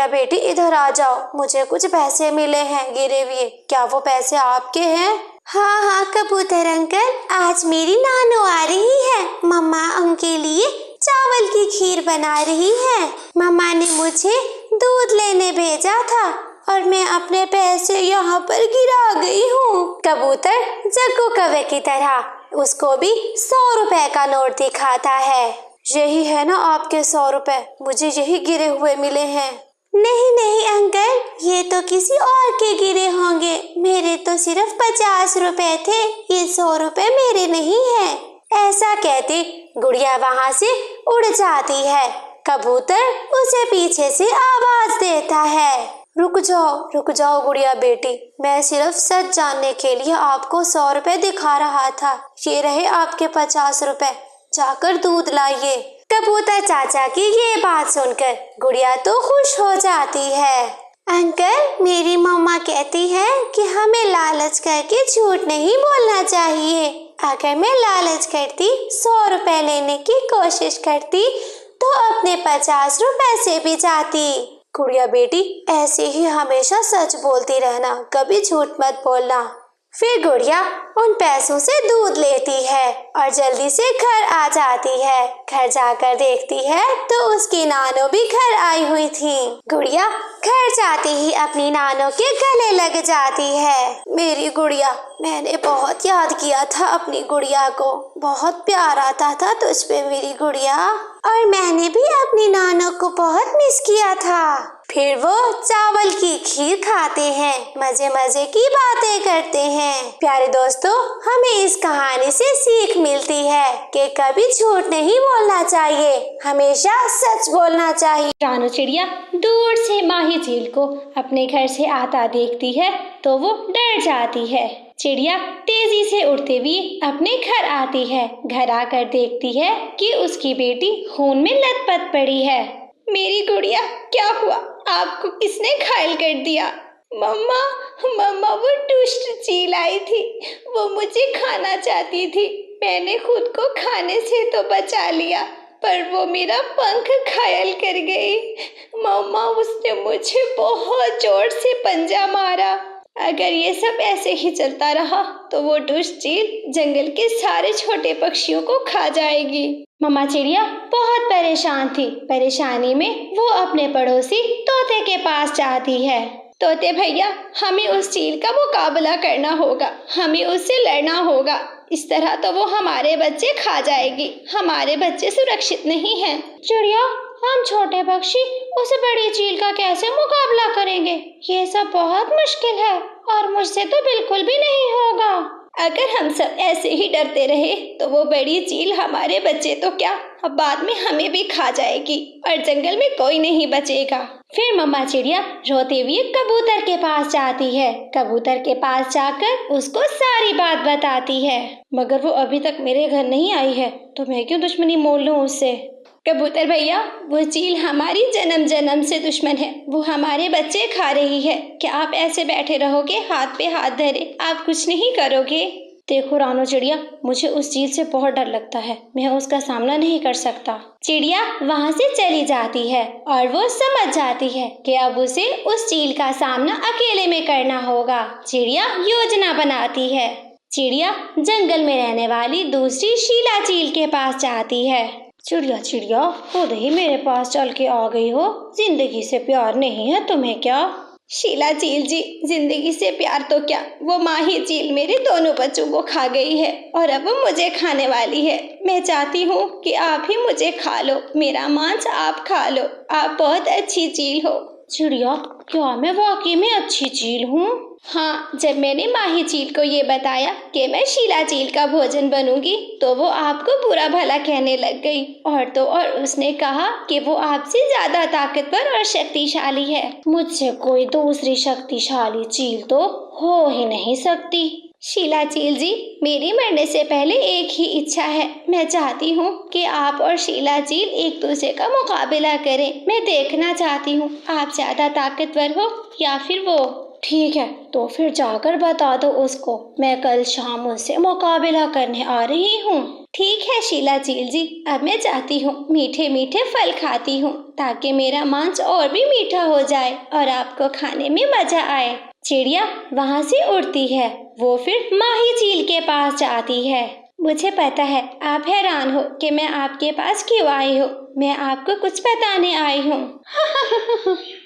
बेटी इधर आ जाओ, मुझे कुछ पैसे मिले हैं गिरे हुए, क्या वो पैसे आपके हैं? हाँ कबूतर अंकल, आज मेरी नानो आ रही है, मम्मा उनके लिए चावल की खीर बना रही है। मम्मा ने मुझे दूध लेने भेजा था और मैं अपने पैसे यहाँ पर गिरा गई हूँ। कबूतर जग्गू कौवे की तरह उसको भी 100 रुपए का नोट दिखाता है। यही है ना आपके 100 रुपए, मुझे यही गिरे हुए मिले हैं। नहीं अंकल, ये तो किसी और के गिरे होंगे, मेरे तो सिर्फ 50 रुपए थे, ये 100 रुपए मेरे नहीं है। ऐसा कहती गुड़िया वहाँ से उड़ जाती है। कबूतर उसे पीछे से आवाज देता है, रुक जाओ गुड़िया बेटी, मैं सिर्फ सच जानने के लिए आपको 100 रुपए दिखा रहा था, ये रहे आपके 50 रुपए, जाकर दूध लाइए। कबूतर चाचा की ये बात सुनकर गुड़िया तो खुश हो जाती है। अंकल, मेरी मम्मा कहती है कि हमें लालच करके झूठ नहीं बोलना चाहिए। अगर मैं लालच करती 100 रुपए लेने की कोशिश करती तो अपने 50 रुपए से भी जाती। गुड़िया बेटी, ऐसे ही हमेशा सच बोलती रहना, कभी झूठ मत बोलना। फिर गुड़िया उन पैसों से दूध लेती है और जल्दी से घर आ जाती है। घर जाकर देखती है तो उसकी नानो भी घर आई हुई थी। गुड़िया घर जाते ही अपनी नानो के गले लग जाती है। मेरी गुड़िया, मैंने बहुत याद किया था अपनी गुड़िया को, बहुत प्यार आता था तुझ पे मेरी गुड़िया, और मैंने भी अपनी नानो को बहुत मिस किया था। फिर वो चावल की खीर खाते हैं, मजे मजे की बातें करते हैं। प्यारे दोस्तों, हमें इस कहानी से सीख मिलती है कि कभी झूठ नहीं बोलना चाहिए, हमेशा सच बोलना चाहिए। रानू चिड़िया दूर से माही चील को अपने घर से आता देखती है तो वो डर जाती है। चिड़िया तेजी से उड़ते हुए अपने घर आती है। घर आकर देखती है कि उसकी बेटी खून में लथपथ पड़ी है। मेरी गुड़िया, क्या हुआ? आपको किसने घायल कर दिया? मम्मा वो दुष्ट चील आई थी, वो मुझे खाना चाहती थी, मैंने खुद को खाने से तो बचा लिया पर वो मेरा पंख घायल कर गई। मम्मा, उसने मुझे बहुत जोर से पंजा मारा। अगर ये सब ऐसे ही चलता रहा तो वो दुष्ट चील जंगल के सारे छोटे पक्षियों को खा जाएगी। मम्मा चिड़िया बहुत परेशान थी। परेशानी में वो अपने पड़ोसी तोते के पास जाती है। तोते भैया, हमें उस चील का मुकाबला करना होगा, हमें उससे लड़ना होगा, इस तरह तो वो हमारे बच्चे खा जाएगी, हमारे बच्चे सुरक्षित नहीं हैं। चिड़िया, हम छोटे पक्षी उस बड़ी चील का कैसे मुकाबला करेंगे? ये सब बहुत मुश्किल है और मुझसे तो बिल्कुल भी नहीं होगा। अगर हम सब ऐसे ही डरते रहे तो वो बड़ी चील हमारे बच्चे तो क्या, अब बाद में हमें भी खा जाएगी और जंगल में कोई नहीं बचेगा। फिर मम्मा चिड़िया रोते हुए कबूतर के पास जाती है। कबूतर के पास जाकर उसको सारी बात बताती है। मगर वो अभी तक मेरे घर नहीं आई है तो मैं क्यों दुश्मनी मोल लूं उससे? कबूतर भैया, वो चील हमारी जन्म जन्म से दुश्मन है, वो हमारे बच्चे खा रही है। क्या आप ऐसे बैठे रहोगे हाथ पे हाथ धरे, आप कुछ नहीं करोगे? देखो रानू चिड़िया, मुझे उस चील से बहुत डर लगता है, मैं उसका सामना नहीं कर सकता। चिड़िया वहाँ से चली जाती है और वो समझ जाती है कि अब उसे उस चील का सामना अकेले में करना होगा। चिड़िया योजना बनाती है। चिड़िया जंगल में रहने वाली दूसरी शीला चील के पास जाती है। चिड़िया, खुद ही मेरे पास चल के आ गई हो, जिंदगी से प्यार नहीं है तुम्हें क्या? शीला चील जी, जिंदगी से प्यार तो क्या, वो माही चील मेरे दोनों बच्चों को खा गई है और अब वो मुझे खाने वाली है। मैं चाहती हूँ कि आप ही मुझे खा लो, मेरा मांस आप खा लो, आप बहुत अच्छी चील हो। चिड़िया, क्या मैं वाकई में अच्छी चील हूँ? हाँ, जब मैंने माही चील को ये बताया कि मैं शीला चील का भोजन बनूंगी तो वो आपको बुरा भला कहने लग गई और तो और उसने कहा कि वो आपसे ज्यादा ताकतवर और शक्तिशाली है। मुझसे कोई दूसरी शक्तिशाली चील तो हो ही नहीं सकती। शीला चील जी, मेरी मरने से पहले एक ही इच्छा है, मैं चाहती हूँ कि आप और शीला चील एक दूसरे का मुकाबला करें। मैं देखना चाहती हूँ आप ज्यादा ताकतवर हो या फिर वो। ठीक है, तो फिर जाकर बता दो उसको, मैं कल शाम उससे मुकाबला करने आ रही हूँ। ठीक है शीला चील जी, अब मैं जाती हूँ, मीठे मीठे फल खाती हूँ ताकि मेरा मांस और भी मीठा हो जाए और आपको खाने में मजा आए। चिड़िया वहाँ से उड़ती है। वो फिर माही चील के पास जाती है। मुझे पता है आप हैरान हो कि मैं आपके पास क्यों आई हूँ। मैं आपको कुछ बताने आई हूँ।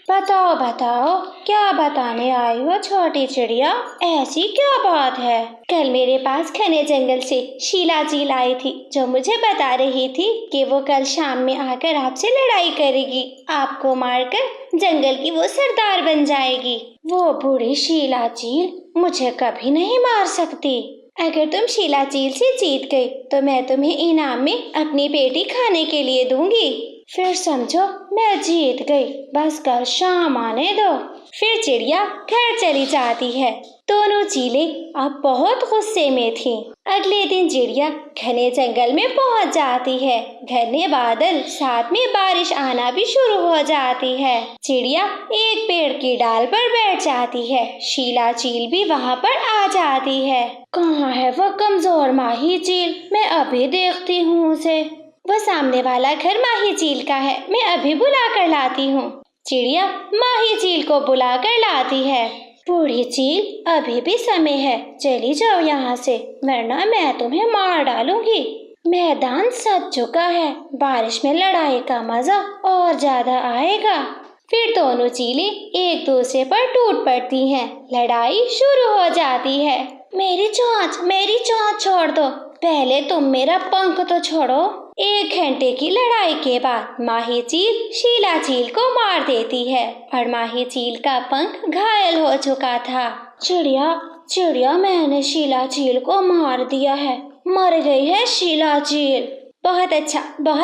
बताओ बताओ, क्या बताने आई हो छोटी चिड़िया? ऐसी क्या बात है? कल मेरे पास घने जंगल से शीला चील आई थी, जो मुझे बता रही थी कि वो कल शाम में आकर आपसे लड़ाई करेगी। आपको मारकर जंगल की वो सरदार बन जाएगी। वो बूढ़ी शीला चील मुझे कभी नहीं मार सकती। अगर तुम शीला चील से जीत गई तो मैं तुम्हें इनाम में अपनी बेटी खाने के लिए दूंगी। फिर समझो मैं जीत गई, बस कल शाम आने दो। फिर चिड़िया घर चली जाती है। दोनों चीलें अब बहुत गुस्से में थीं। अगले दिन चिड़िया घने जंगल में पहुंच जाती है। घने बादल, साथ में बारिश आना भी शुरू हो जाती है। चिड़िया एक पेड़ की डाल पर बैठ जाती है। शीला चील भी वहां पर आ जाती है। कहाँ है वो कमजोर माही चील? मैं अभी देखती हूँ उसे। वो सामने वाला घर माही चील का है, मैं अभी बुला कर लाती हूँ। चिड़िया माही चील को बुला कर लाती है। बूढ़ी चील, अभी भी समय है, चली जाओ यहाँ से, वरना मैं तुम्हें मार डालूंगी। मैदान सज चुका है, बारिश में लड़ाई का मजा और ज्यादा आएगा। फिर दोनों चीलें एक दूसरे पर टूट पड़ती हैं। लड़ाई शुरू हो जाती है। मेरी चोंच छोड़ दो, पहले तुम मेरा पंख तो छोड़ो। 1 घंटे की लड़ाई के बाद माही चील शीला चील को मार देती है और माही चील का पंख घायल हो चुका था। चिड़िया, मैंने शीला चील को मार दिया है, मर गई है शीला चील। बहुत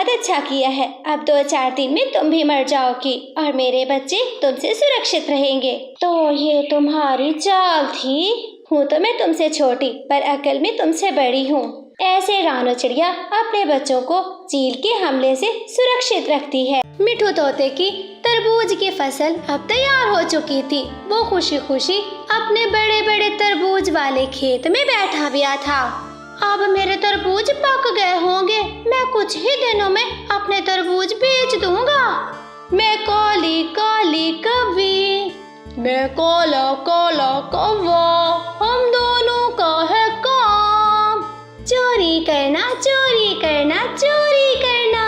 अच्छा किया है। अब 2-4 दिन में तुम भी मर जाओगी और मेरे बच्चे तुमसे सुरक्षित रहेंगे। तो ये तुम्हारी चाल थी? हूँ तो मैं तुमसे छोटी, पर अकल में तुमसे बड़ी हूँ। ऐसे रानो चिड़िया अपने बच्चों को चील के हमले से सुरक्षित रखती है। मिठू तोते की तरबूज की फसल अब तैयार हो चुकी थी। वो खुशी खुशी अपने बड़े बड़े तरबूज वाले खेत में बैठा हुआ था। अब मेरे तरबूज पक गए होंगे, मैं कुछ ही दिनों में अपने तरबूज बेच दूंगा। मैं काली काली कौवी, मैं काला काला कौवा, हम दोनों का है काम। चोरी करना चोरी करना चोरी करना।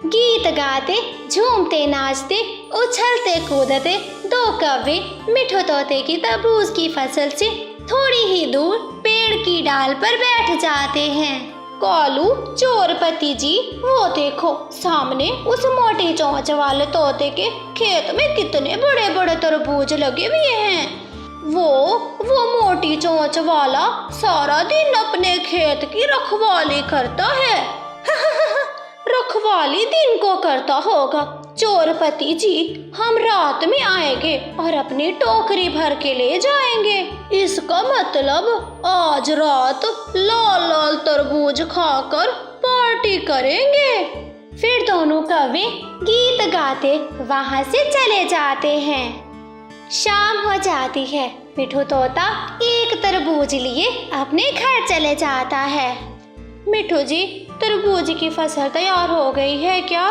गीत गाते झूमते नाचते उछलते कूदते 2 कौवे मिठू तोते की तरबूज की फसल से थोड़ी ही दूर पेड़ की डाल पर बैठ जाते हैं। कालू चोरपति जी, वो देखो सामने उस मोटी चोंच वाले तोते के खेत में कितने बड़े बड़े तरबूज लगे हुए हैं। वो मोटी चोंच वाला सारा दिन अपने खेत की रखवाली करता है। रखवाली दिन को करता होगा। चोरपति जी, हम रात में आएंगे और अपनी टोकरी भर के ले जाएंगे। इसका मतलब आज रात लाल लाल तरबूज खाकर पार्टी करेंगे। फिर दोनों कौवे गीत गाते वहां से चले जाते हैं। शाम हो जाती है। मिठू तोता एक तरबूज लिए अपने घर चले जाता है। मिठू जी, तरबूज की फसल तैयार हो गई है क्या?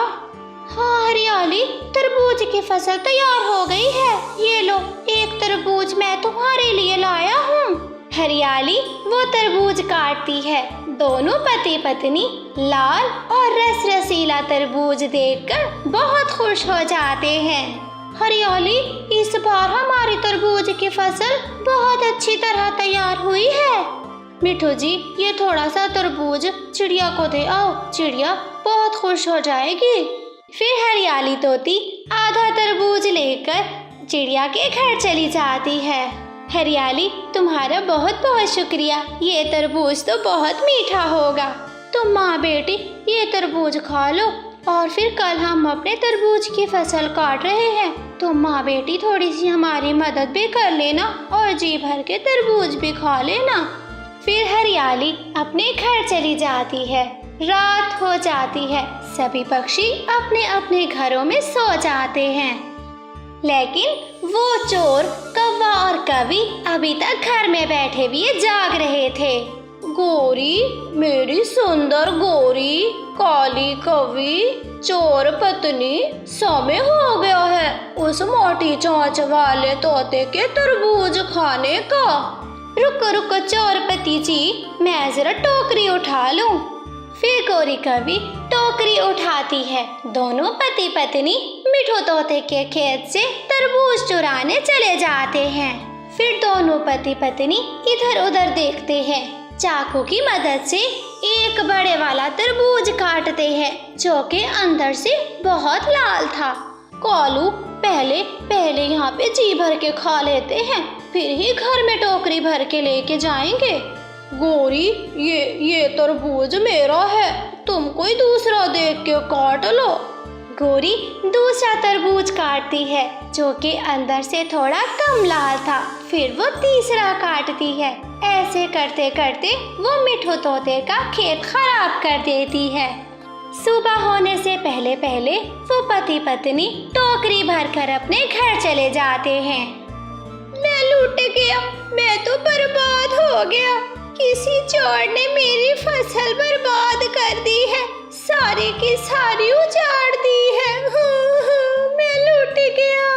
हाँ हरियाली, तरबूज की फसल तैयार हो गई है। ये लो, एक तरबूज मैं तुम्हारे लिए लाया हूँ। हरियाली वो तरबूज काटती है। दोनों पति पत्नी लाल और रस रसीला तरबूज देखकर बहुत खुश हो जाते हैं। हरियाली, इस बार हमारी तरबूज की फसल बहुत अच्छी तरह तैयार हुई है। मिठू जी, ये थोड़ा सा तरबूज चिड़िया को दे आओ, चिड़िया बहुत खुश हो जाएगी। फिर हरियाली तोती आधा तरबूज लेकर चिड़िया के घर चली जाती है। हरियाली, तुम्हारा बहुत बहुत शुक्रिया, ये तरबूज तो बहुत मीठा होगा। तुम माँ बेटी ये तरबूज खा लो और फिर कल हम अपने तरबूज की फसल काट रहे हैं। तुम माँ बेटी थोड़ी सी हमारी मदद भी कर लेना और जी भर के तरबूज भी खा लेना। फिर हरियाली अपने घर चली जाती है। रात हो जाती है। सभी पक्षी अपने अपने घरों में सो जाते हैं। लेकिन वो चोर कौवा और कवि अभी तक घर में बैठे हुए जाग रहे थे। गोरी, मेरी सुंदर गोरी, काली कवि, चोर पत्नी, समय हो गया है उस मोटी चोंच वाले तोते के तरबूज खाने का। रुको रुको चोर पति जी, मैं जरा टोकरी उठा लूं। फिर गोरी कवि टोकरी उठाती है। दोनों पति पत्नी मिठू तोते के खेत से तरबूज चुराने चले जाते हैं। फिर दोनों पति पत्नी इधर उधर देखते हैं। चाकू की मदद से एक बड़े वाला तरबूज काटते हैं जो के अंदर से बहुत लाल था। कालू, पहले यहाँ पे जी भर के खा लेते हैं, फिर ही घर में टोकरी भर के लेके जाएंगे। गोरी, ये तरबूज मेरा है, तुम कोई दूसरा देख के काट लो। गोरी दूसरा तरबूज काटती है जो कि अंदर से थोड़ा कम लाल था। फिर वो तीसरा काटती है। ऐसे करते करते वो मिठू तोते का खेत खराब कर देती है। सुबह होने से पहले पहले वो पति पत्नी टोकरी भरकर अपने घर चले जाते हैं। मैं लूट गया, मैं तो बर्बाद हो गया। किसी चोर ने मेरी फसल बर्बाद कर दी है, सारी की सारी उजाड़ दी है। मैं लूट गया।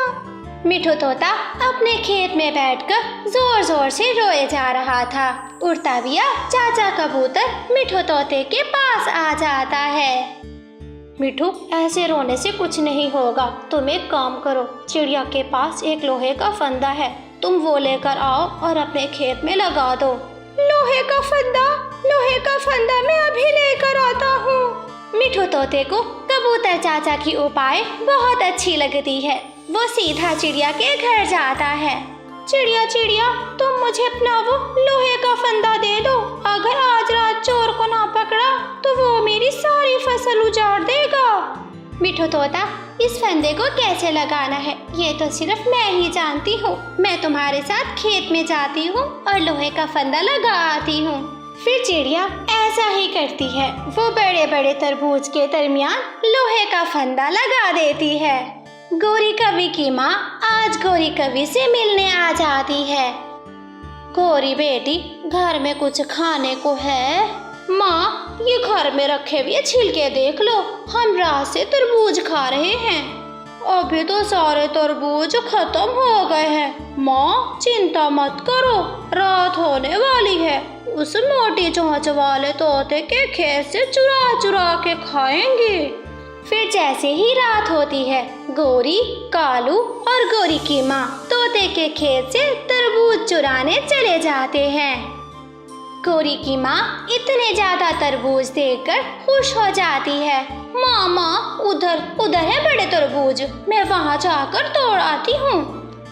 मिठू तोता अपने खेत में बैठकर जोर जोर से रोए जा रहा था। उड़ता हुआ चाचा कबूतर मिठू तोते के पास आ जाता है। मिठू, ऐसे रोने से कुछ नहीं होगा, तुम एक काम करो, चिड़िया के पास एक लोहे का फंदा है, तुम वो लेकर आओ और अपने खेत में लगा दो। लोहे का फंदा मैं अभी लेकर आता हूँ। मिठू तोते को कबूतर चाचा की उपाय बहुत अच्छी लगती है। वो सीधा चिड़िया के घर जाता है। चिड़िया, तुम मुझे अपना वो लोहे का फंदा दे दो। अगर आज रात चोर को ना पकड़ा तो वो मेरी सारी फसल उजाड़ देगा। मिठू तोता, इस फंदे को कैसे लगाना है ये तो सिर्फ मैं ही जानती हूँ। मैं तुम्हारे साथ खेत में जाती हूँ और लोहे का फंदा लगा आती हूँ। फिर चिड़िया ऐसा ही करती है। वो बड़े बड़े तरबूज के दरमियान लोहे का फंदा लगा देती है। गोरी कवि की माँ आज गोरी कवि से मिलने आ जाती है। गोरी बेटी, घर में कुछ खाने को है? माँ, ये घर में रखे हुए छिलके देख लो, हम रात से तरबूज खा रहे हैं। अभी तो सारे तरबूज खत्म हो गए हैं। माँ, चिंता मत करो, रात होने वाली है, उस मोटी चोंच वाले तोते के खेत से चुरा चुरा के खाएंगे। फिर जैसे ही रात होती है, गोरी, कालू और गोरी की माँ तोते के खेत से तरबूज चुराने चले जाते हैं। गोरी की माँ इतने ज्यादा तरबूज देखकर खुश हो जाती है। माँ, उधर है बड़े तरबूज, मैं वहाँ जाकर तोड़ आती हूँ।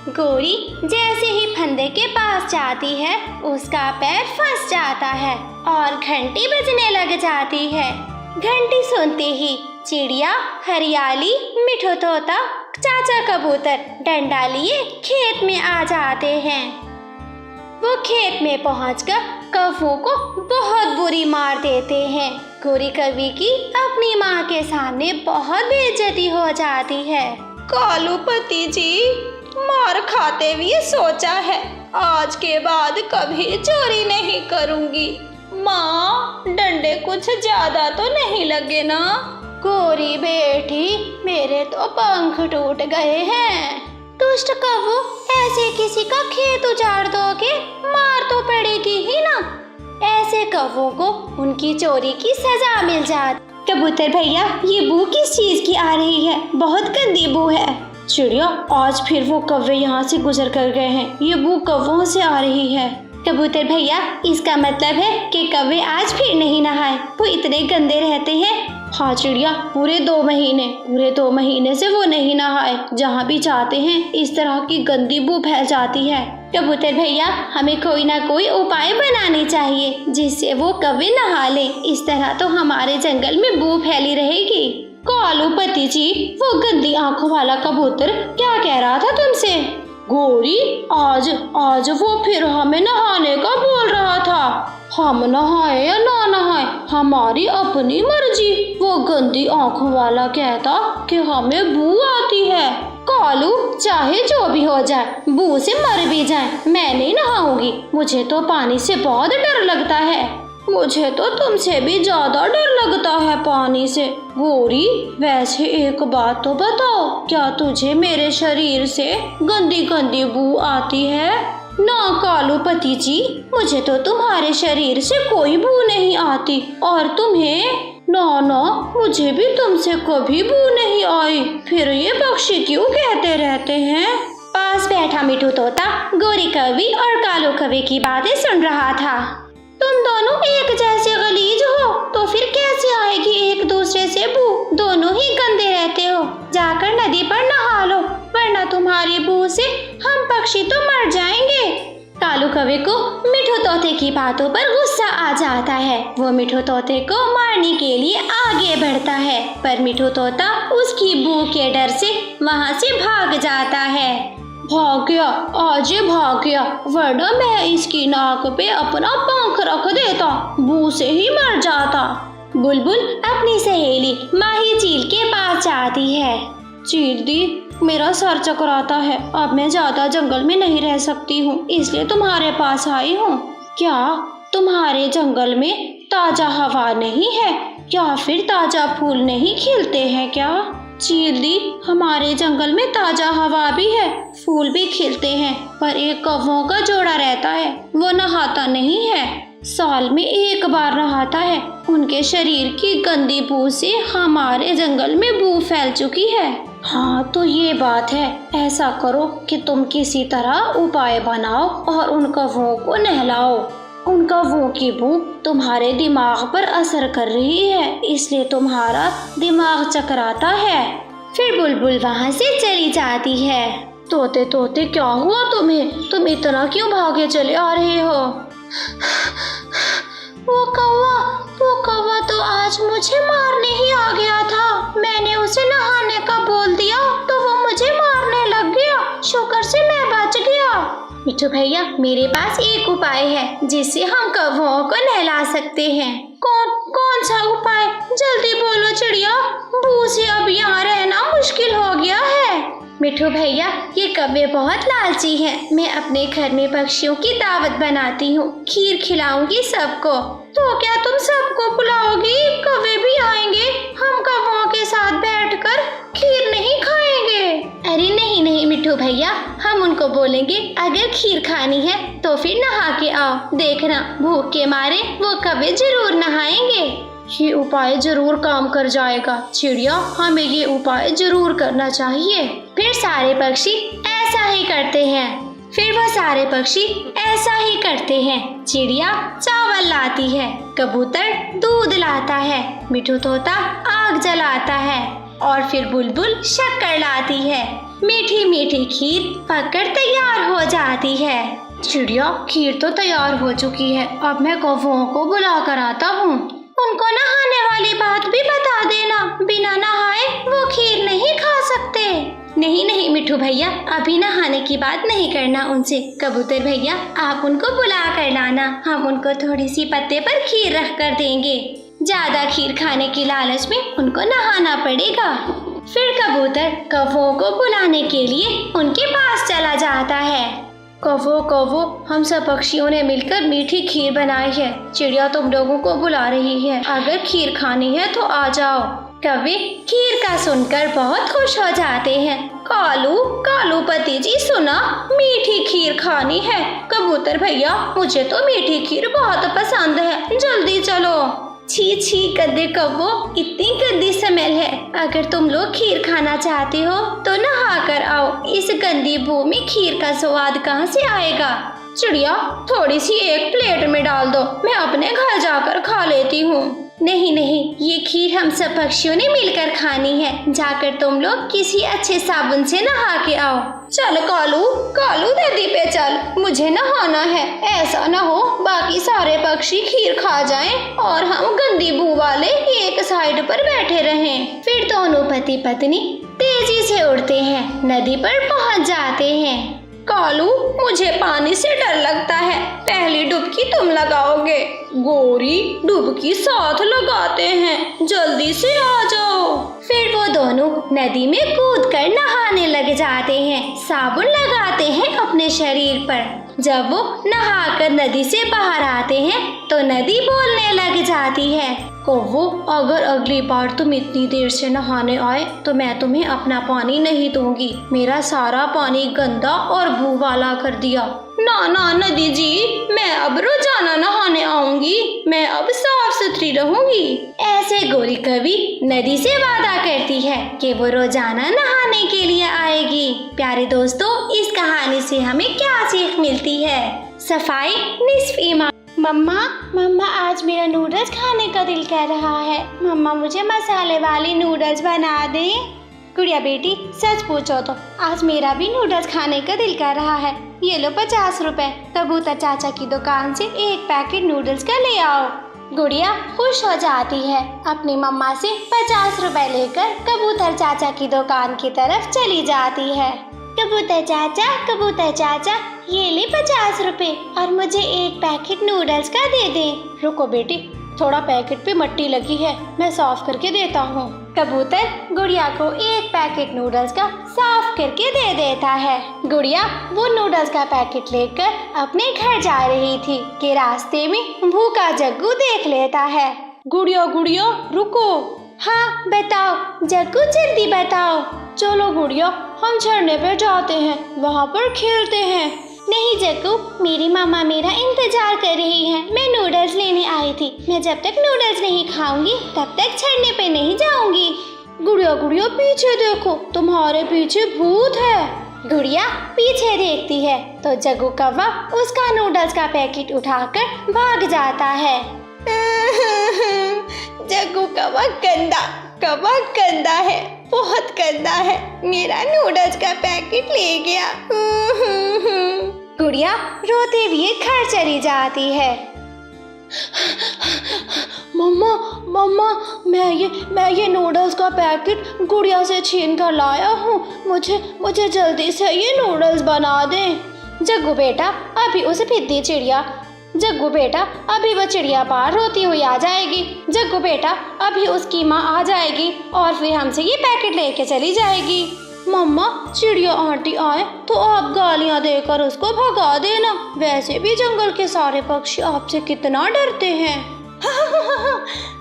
गोरी जैसे ही फंदे के पास जाती है, उसका पैर फंस जाता है और घंटी बजने लग जाती है। घंटी सुनते ही चिड़िया, हरियाली, मिठू तोता, चाचा कबूतर डंडा लिए खेत में आ जाते हैं। वो खेत में पहुंचकर कव्वों को बहुत बुरी मार देते हैं। गोरी कवि की अपनी माँ के सामने बहुत बेइज्जती हो जाती है। कालू पति जी, मार खाते हुए सोचा है आज के बाद कभी चोरी नहीं करूंगी। माँ, डंडे कुछ ज्यादा तो नहीं लगे ना? गोरी बेटी, मेरे तो पंख टूट गए हैं। दुष्ट कव्वो, ऐसे किसी का खेत उजाड़ दोगे, मार तो पड़ेगी ही ना। ऐसे कव्वों को उनकी चोरी की सजा मिल जाती। कबूतर भैया, ये बू किस चीज की आ रही है? बहुत गंदी बू है। चिड़िया, आज फिर वो कौवे यहाँ से गुजर कर गए हैं, ये बू कौवों से आ रही है। कबूतर भैया, इसका मतलब है कि कौवे आज फिर नहीं नहाए, वो इतने गंदे रहते हैं। हाँ चिड़िया, पूरे 2 महीने से वो नहीं नहाए। जहाँ भी जाते हैं इस तरह की गंदी बू फैल जाती है। कबूतर भैया, हमें कोई ना कोई उपाय बनानी चाहिए जिससे वो कौवे नहा ले। इस तरह तो हमारे जंगल में बू फैली रहेगी। कालू पति जी, वो गंदी आंखों वाला कबूतर क्या कह रहा था तुमसे? गोरी, आज वो फिर हमें नहाने का बोल रहा था। हम नहाए या ना नहाए, हमारी अपनी मर्जी। वो गंदी आंखों वाला कहता कि हमें बू आती है। कालू, चाहे जो भी हो जाए, बू से मर भी जाए, मैं नहीं नहाऊंगी। मुझे तो पानी से बहुत डर लगता है। मुझे तो तुमसे भी ज्यादा डर लगता है पानी से। गौरी, वैसे एक बात तो बताओ, क्या तुझे मेरे शरीर से गंदी गंदी बू आती है? ना कालू पति जी, मुझे तो तुम्हारे शरीर से कोई बू नहीं आती। और तुम्हें? ना ना, मुझे भी तुमसे कभी बू नहीं आई। फिर ये पक्षी क्यों कहते रहते हैं? पास बैठा मिठू तोता गौरी कवि और कालू कवि की बातें सुन रहा था। तुम दोनों एक जैसे गलीज हो तो फिर कैसे आएगी एक दूसरे से बू? दोनों ही गंदे रहते हो। जाकर नदी पर नहा लो, वरना तुम्हारी बू से हम पक्षी तो मर जाएंगे। कालू कवि को मिठू तोते की बातों पर गुस्सा आ जाता है। वो मिठू तोते को मारने के लिए आगे बढ़ता है, पर मिठू तोता उसकी बू के डर से वहाँ से भाग जाता है। भाग गया, आज ये भाग गया, वरना मैं इसकी नाक पे अपना पंख रख देता, बू से ही मर जाता। बुलबुल अपनी सहेली माही चील के पास जाती है। चील दी, मेरा सर चकराता है, अब मैं ज्यादा जंगल में नहीं रह सकती हूँ, इसलिए तुम्हारे पास आई हूँ। क्या तुम्हारे जंगल में ताजा हवा नहीं है, या फिर ताजा फूल नहीं खिलते हैं क्या? चील दी, हमारे जंगल में ताजा हवा भी है, फूल भी खिलते हैं, पर एक कौवों का जोड़ा रहता है, वो नहाता नहीं है, साल में एक बार नहाता है। उनके शरीर की गंदी बू से हमारे जंगल में बू फैल चुकी है। हाँ, तो ये बात है। ऐसा करो कि तुम किसी तरह उपाय बनाओ और उन कौवों को नहलाओ। उन कौवों की बू तुम्हारे दिमाग पर असर कर रही है, इसलिए तुम्हारा दिमाग चकराता है। फिर बुलबुल वहाँ से चली जाती है। तोते तोते, क्या हुआ तुम्हें? तुम इतना क्यों भागे चले आ रहे हो? वो कौवा तो आज मुझे मारने ही आ गया था। मैंने उसे नहाने का बोल दिया तो वो मुझे मारने लग गया। शुक्र से मैं बच गया। मिठू भैया, मेरे पास एक उपाय है जिससे हम कौवों को नहला सकते हैं। कौन सा उपाय? जल्दी बोलो चिड़िया, बू से अब यहाँ रहना मुश्किल हो गया है। मिठू भैया, ये कौवे बहुत लालची हैं। मैं अपने घर में पक्षियों की दावत बनाती हूँ, खीर खिलाऊंगी सबको। तो क्या तुम सबको बुलाओगी? कौवे भी आएंगे, हम कौवों के साथ बैठकर खीर नहीं खाएंगे। अरे नहीं नहीं मिठू भैया, हम उनको बोलेंगे अगर खीर खानी है तो फिर नहा के आओ। देखना, भूख के मारे वो कौवे जरूर नहाएंगे। ये उपाय जरूर काम कर जाएगा चिड़िया, हमें ये उपाय जरूर करना चाहिए। फिर सारे पक्षी ऐसा ही करते हैं। फिर वो सारे पक्षी ऐसा ही करते हैं। चिड़िया चावल लाती है, कबूतर दूध लाता है, मिठू तोता आग जलाता है और फिर बुलबुल शक्कर लाती है। मीठी मीठी खीर पककर तैयार हो जाती है। चिड़िया, खीर तो तैयार हो चुकी है, अब मैं कौवों को बुला कर आता हूँ। उनको नहाने वाली बात भी बता देना, बिना नहाए वो खीर नहीं खा सकते। नहीं नहीं मिठू भैया, अभी नहाने की बात नहीं करना उनसे। कबूतर भैया, आप उनको बुला कर लाना, हम उनको थोड़ी सी पत्ते पर खीर रख कर देंगे। ज्यादा खीर खाने की लालच में उनको नहाना पड़ेगा। फिर कबूतर कौवों को बुलाने के लिए उनके पास चला जाता है। कौवो, हम सब पक्षियों ने मिलकर मीठी खीर बनाई है। चिड़िया तुम लोगों को बुला रही है, अगर खीर खानी है तो आ जाओ। कौवे खीर का सुनकर बहुत खुश हो जाते हैं। कालू पति जी, सुना, मीठी खीर खानी है। कबूतर भैया, मुझे तो मीठी खीर बहुत पसंद है, जल्दी चलो। छी गंदे कौवो, इतनी गंदी स्मेल है। अगर तुम लोग खीर खाना चाहते हो तो नहा कर आओ। इस गंदी बू में खीर का स्वाद कहाँ से आएगा? चिड़िया, थोड़ी सी एक प्लेट में डाल दो, मैं अपने घर जाकर खा लेती हूँ। नहीं, ये खीर हम सब पक्षियों ने मिलकर खानी है। जाकर तुम लोग किसी अच्छे साबुन से नहा के आओ। चल कालू नदी पे चल, मुझे नहाना है। ऐसा न हो बाकी सारे पक्षी खीर खा जाएं और हम गंदी बू वाले एक साइड पर बैठे रहें। फिर दोनों पति पत्नी तेजी से उड़ते हैं, नदी पर पहुंच जाते हैं। कालू, मुझे पानी से डर लगता है, पहली डुबकी तुम लगाओगे। गौरी, डुबकी साथ लगाते हैं, जल्दी से आ जाओ। फिर वो दोनों नदी में कूदकर नहाने लग जाते हैं। साबुन लगाते हैं अपने शरीर पर। जब वो नहाकर नदी से बाहर आते हैं तो नदी बोलने लग जाती है, कौवो, अगर अगली बार तुम इतनी देर से नहाने आए तो मैं तुम्हें अपना पानी नहीं दूंगी। मेरा सारा पानी गंदा और बू वाला कर दिया। ना ना नदी जी, मैं अब रोजाना नहाने आऊंगी। मैं अब साफ सुथरी रहूंगी। ऐसे गौरी कवि नदी से वादा करती है कि वो रोजाना नहाने के लिए आएगी। प्यारे दोस्तों, इस कहानी से हमें क्या सीख मिलती है? सफाई निस्फ ईमान। मम्मा आज मेरा नूडल्स खाने का दिल कर रहा है। मम्मा मुझे मसाले वाली नूडल्स बना दे। गुड़िया बेटी, सच पूछो तो आज मेरा भी नूडल्स खाने का दिल कर रहा है। ये लो 50 रुपए, कबूतर चाचा की दुकान से एक पैकेट नूडल्स का ले आओ। गुड़िया खुश हो जाती है। अपनी मम्मा से 50 रुपए लेकर कबूतर चाचा की दुकान की तरफ चली जाती है। कबूतर चाचा, ये ले 50 रुपए और मुझे एक पैकेट नूडल्स का दे दे। रुको बेटी, थोड़ा पैकेट पे मट्टी लगी है, मैं साफ करके देता हूँ। कबूतर गुड़िया को एक पैकेट नूडल्स का साफ करके दे देता है। गुड़िया वो नूडल्स का पैकेट लेकर अपने घर जा रही थी कि रास्ते में भूखा जग्गू देख लेता है। गुड़िया रुको। हाँ बताओ जग्गू, जल्दी बताओ। चलो गुड़िया, हम झरने पे जाते हैं, वहाँ पर खेलते हैं। नहीं जग्गू, मेरी मामा मेरा इंतजार कर रही है। मैं नूडल्स लेने आई थी। मैं जब तक नूडल्स नहीं खाऊंगी तब तक झरने पे नहीं जाऊंगी। गुड़िया पीछे देखो, तुम्हारे पीछे भूत है। गुड़िया पीछे देखती है तो जग्गू कौवा उसका नूडल्स का पैकेट उठाकर भाग जाता है। जग्गू कौवा गंदा है, बहुत गंदा है। मेरा नूडल्स का पैकेट ले गया। गुड़िया रोते हुए घर चली जाती है। मम्मा, मैं ये नूडल्स का पैकेट गुड़िया से छीन कर लाया हूँ। मुझे जल्दी से ये नूडल्स बना दें। जग्गू बेटा, अभी उसे फिद्दी चिड़िया। जग्गू बेटा, अभी वो चिड़िया बाहर रोती हुई आ जाएगी। जग्गू बेटा, अभी उसकी माँ आ जाएगी और फिर हमसे ये पैकेट लेके चली जाएगी। मम्मा, चिड़िया आंटी आए तो आप गालियाँ देकर उसको भगा देना। वैसे भी जंगल के सारे पक्षी आपसे कितना डरते हैं।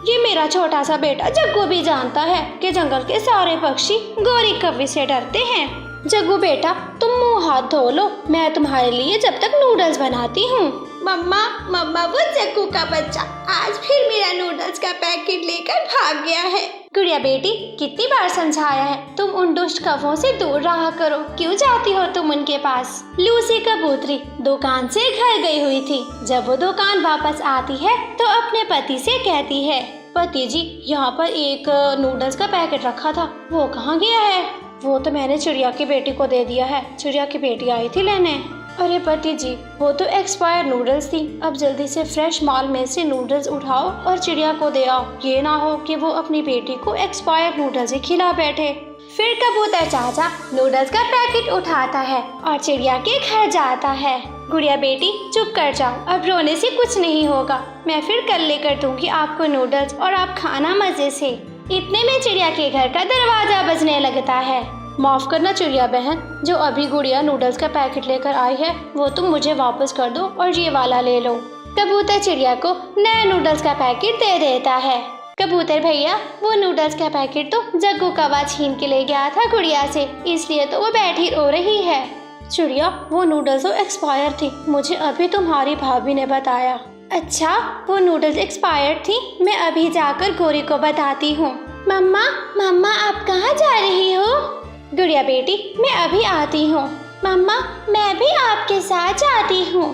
ये मेरा छोटा सा बेटा जग्गू भी जानता है कि जंगल के सारे पक्षी गौरी कवि से डरते हैं। जग्गू बेटा, तुम मुंह हाथ धो लो, मैं तुम्हारे लिए जब तक नूडल्स बनाती हूँ। मम्मा वो जग्गू का बच्चा आज फिर मेरा नूडल्स का पैकेट लेकर भाग गया है। गुड़िया बेटी, कितनी बार समझाया है तुम उन दुष्ट कौवों से दूर रहा करो। क्यों जाती हो तुम उनके पास? लूसी कबूतरी दुकान से घर गई हुई थी। जब वो दुकान वापस आती है तो अपने पति से कहती है, पति जी, यहाँ पर एक नूडल्स का पैकेट रखा था, वो कहाँ गया है? वो तो मैंने चिड़िया की बेटी को दे दिया है। चिड़िया की बेटी आई थी लेने। अरे पति जी, वो तो एक्सपायर नूडल्स थी। अब जल्दी से फ्रेश माल में से नूडल्स उठाओ और चिड़िया को दे आओ। ये ना हो कि वो अपनी बेटी को एक्सपायर नूडल्स ही खिला बैठे। फिर कबूतर चाचा नूडल्स का पैकेट उठाता है और चिड़िया के घर जाता है। गुड़िया बेटी, चुप कर जाओ, अब रोने से कुछ नहीं होगा। मैं फिर कल लेकर दूंगी आपको नूडल्स और आप खाना मजे से। इतने में चिड़िया के घर का दरवाजा बजने लगता है। माफ करना चिड़िया बहन, जो अभी गुड़िया नूडल्स का पैकेट लेकर आई है वो तुम मुझे वापस कर दो और ये वाला ले लो। कबूतर चिड़िया को नया नूडल्स का पैकेट दे देता है। कबूतर भैया, वो नूडल्स का पैकेट तो जग्गू कौवा छीन के ले गया था गुड़िया से, इसलिए तो वो बैठी रो रही है। चिड़िया, वो नूडल्स तो एक्सपायर थी, मुझे अभी तुम्हारी भाभी ने बताया। अच्छा, वो नूडल्स एक्सपायर थी? मैं अभी जाकर गौरी को बताती हूँ। मम्मा आप कहाँ जा रही हो? गुड़िया बेटी, मैं अभी आती हूँ। मम्मा, मैं भी आपके साथ जाती हूँ।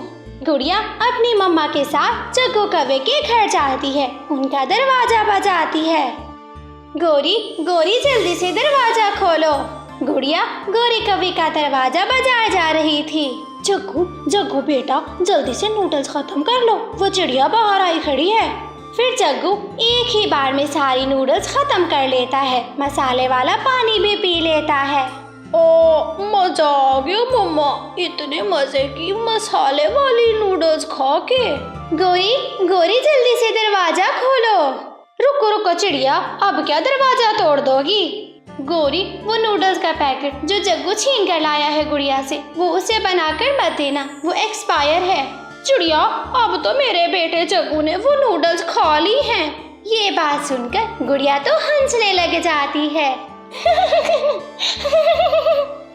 गुड़िया अपनी मम्मा के साथ जग्गू कौवे के घर जाती है। उनका दरवाजा बजाती है। गौरी जल्दी से दरवाजा खोलो। गुड़िया गौरी कवि का दरवाजा बजाए जा रही थी। जग्गू बेटा, जल्दी से नूडल्स खत्म कर लो, वो चिड़िया बाहर आई खड़ी है। फिर जग्गू एक ही बार में सारी नूडल्स खत्म कर लेता है। मसाले वाला पानी भी पी लेता है। ओ, मजा आ गया मम्मा, इतने मजे की मसाले वाली नूडल्स खा के। गौरी जल्दी से दरवाजा खोलो। रुको रुको चिड़िया, अब क्या दरवाजा तोड़ दोगी? गौरी, वो नूडल्स का पैकेट जो जग्गू छीन कर लाया है गुड़िया से, वो उसे बनाकर मत देना, वो एक्सपायर है। चिड़िया, अब तो मेरे बेटे जग्गू ने वो नूडल्स खा ली हैं। ये बात सुनकर गुड़िया तो हंसने लग जाती है।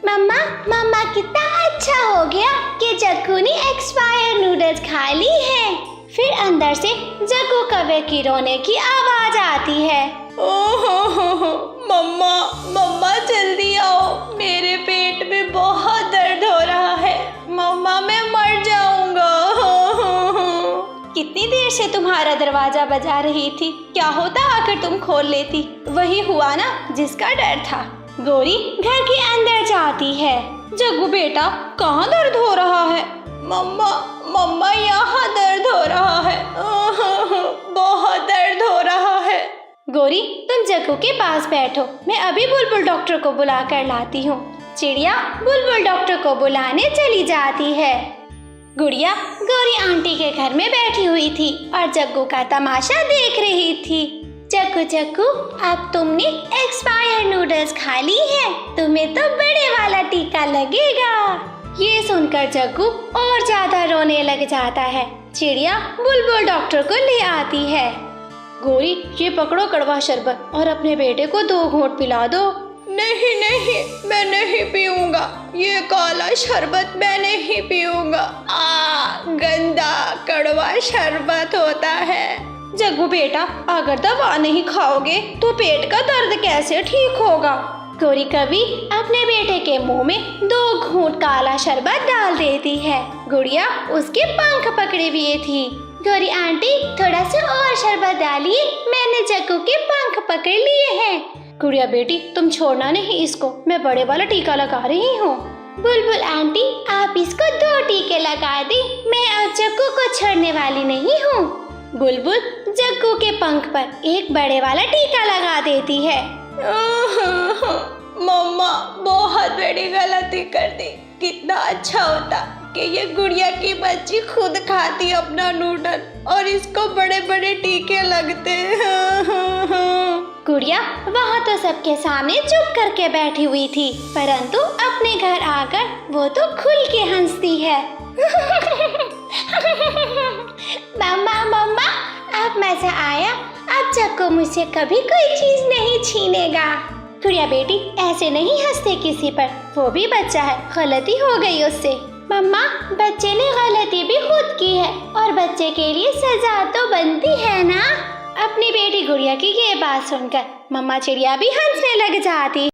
मम्मा मम्मा, कितना अच्छा हो गया कि जग्गू ने एक्सपायर नूडल्स खा ली है। फिर अंदर से जग्गू कौवे की रोने की आवाज आती है। ओहो, मम्मा मम्मा जल्दी आओ, मेरे पेट में बहुत दर्द हो रहा है। मम्मा मैं मर जाऊंगा। कितनी देर से तुम्हारा दरवाजा बजा रही थी, क्या होता आकर तुम खोल लेती। वही हुआ ना जिसका डर था। गौरी घर के अंदर जाती है। जग्गू बेटा, कहाँ दर्द हो रहा है? मम्मा मम्मा यहाँ दर्द हो रहा है। बहुत दर्द हो रहा है। गौरी, तुम जग्गू के पास बैठो, मैं अभी बुलबुल डॉक्टर को बुला कर लाती हूँ। चिड़िया बुलबुल डॉक्टर को बुलाने चली जाती है। गुड़िया गौरी आंटी के घर में बैठी हुई थी और जग्गू का तमाशा देख रही थी। जग्गू जग्गू, अब तुमने एक्सपायर नूडल्स खा ली है, तुम्हें तो बड़े वाला टीका लगेगा। ये सुनकर जग्गू और ज्यादा रोने लग जाता है। चिड़िया बुलबुल डॉक्टर को ले आती है। गौरी, ये पकड़ो कड़वा शरबत और अपने बेटे को 2 घूंट पिला दो। नहीं नहीं, मैं नहीं पीऊंगा, ये काला शरबत मैं नहीं पीऊंगा। गंदा कड़वा शरबत होता है। जग्गू बेटा, अगर दवा नहीं खाओगे तो पेट का दर्द कैसे ठीक होगा? गौरी कवि अपने बेटे के मुंह में 2 घूंट काला शरबत डाल देती है। गुड़िया उसके पंख पकड़े हुए थी। गौरी आंटी, थोड़ा सा और शरबत डालिए, मैंने जग्गू के पंख पकड़ लिए हैं। गुड़िया बेटी, तुम छोड़ना नहीं इसको, मैं बड़े वाला टीका लगा रही हूँ। बुलबुल आंटी, आप इसको 2 टीके लगा दी, मैं अब जग्गू को छोड़ने वाली नहीं हूँ। बुलबुल जग्गू के पंख पर एक बड़े वाला टीका लगा देती है। मम्मा बहुत बड़ी गलती कर दी। कितना अच्छा होता कि ये गुड़िया की बच्ची खुद खाती अपना नूडल और इसको बड़े बड़े टीके लगते। गुड़िया वहाँ तो सबके सामने चुप करके बैठी हुई थी, परंतु अपने घर आकर वो तो खुल के हंसती है। मम्मा मम्मा, अब मजा आया, अब जग्गू मुझसे कभी कोई चीज नहीं छीनेगा। गुड़िया बेटी, ऐसे नहीं हंसते किसी पर, वो भी बच्चा है, गलती हो गई उससे। मम्मा, बच्चे ने गलती भी खुद की है और बच्चे के लिए सजा तो बनती है ना। अपनी बेटी गुड़िया की ये बात सुनकर मम्मा चिड़िया भी हंसने लग जाती।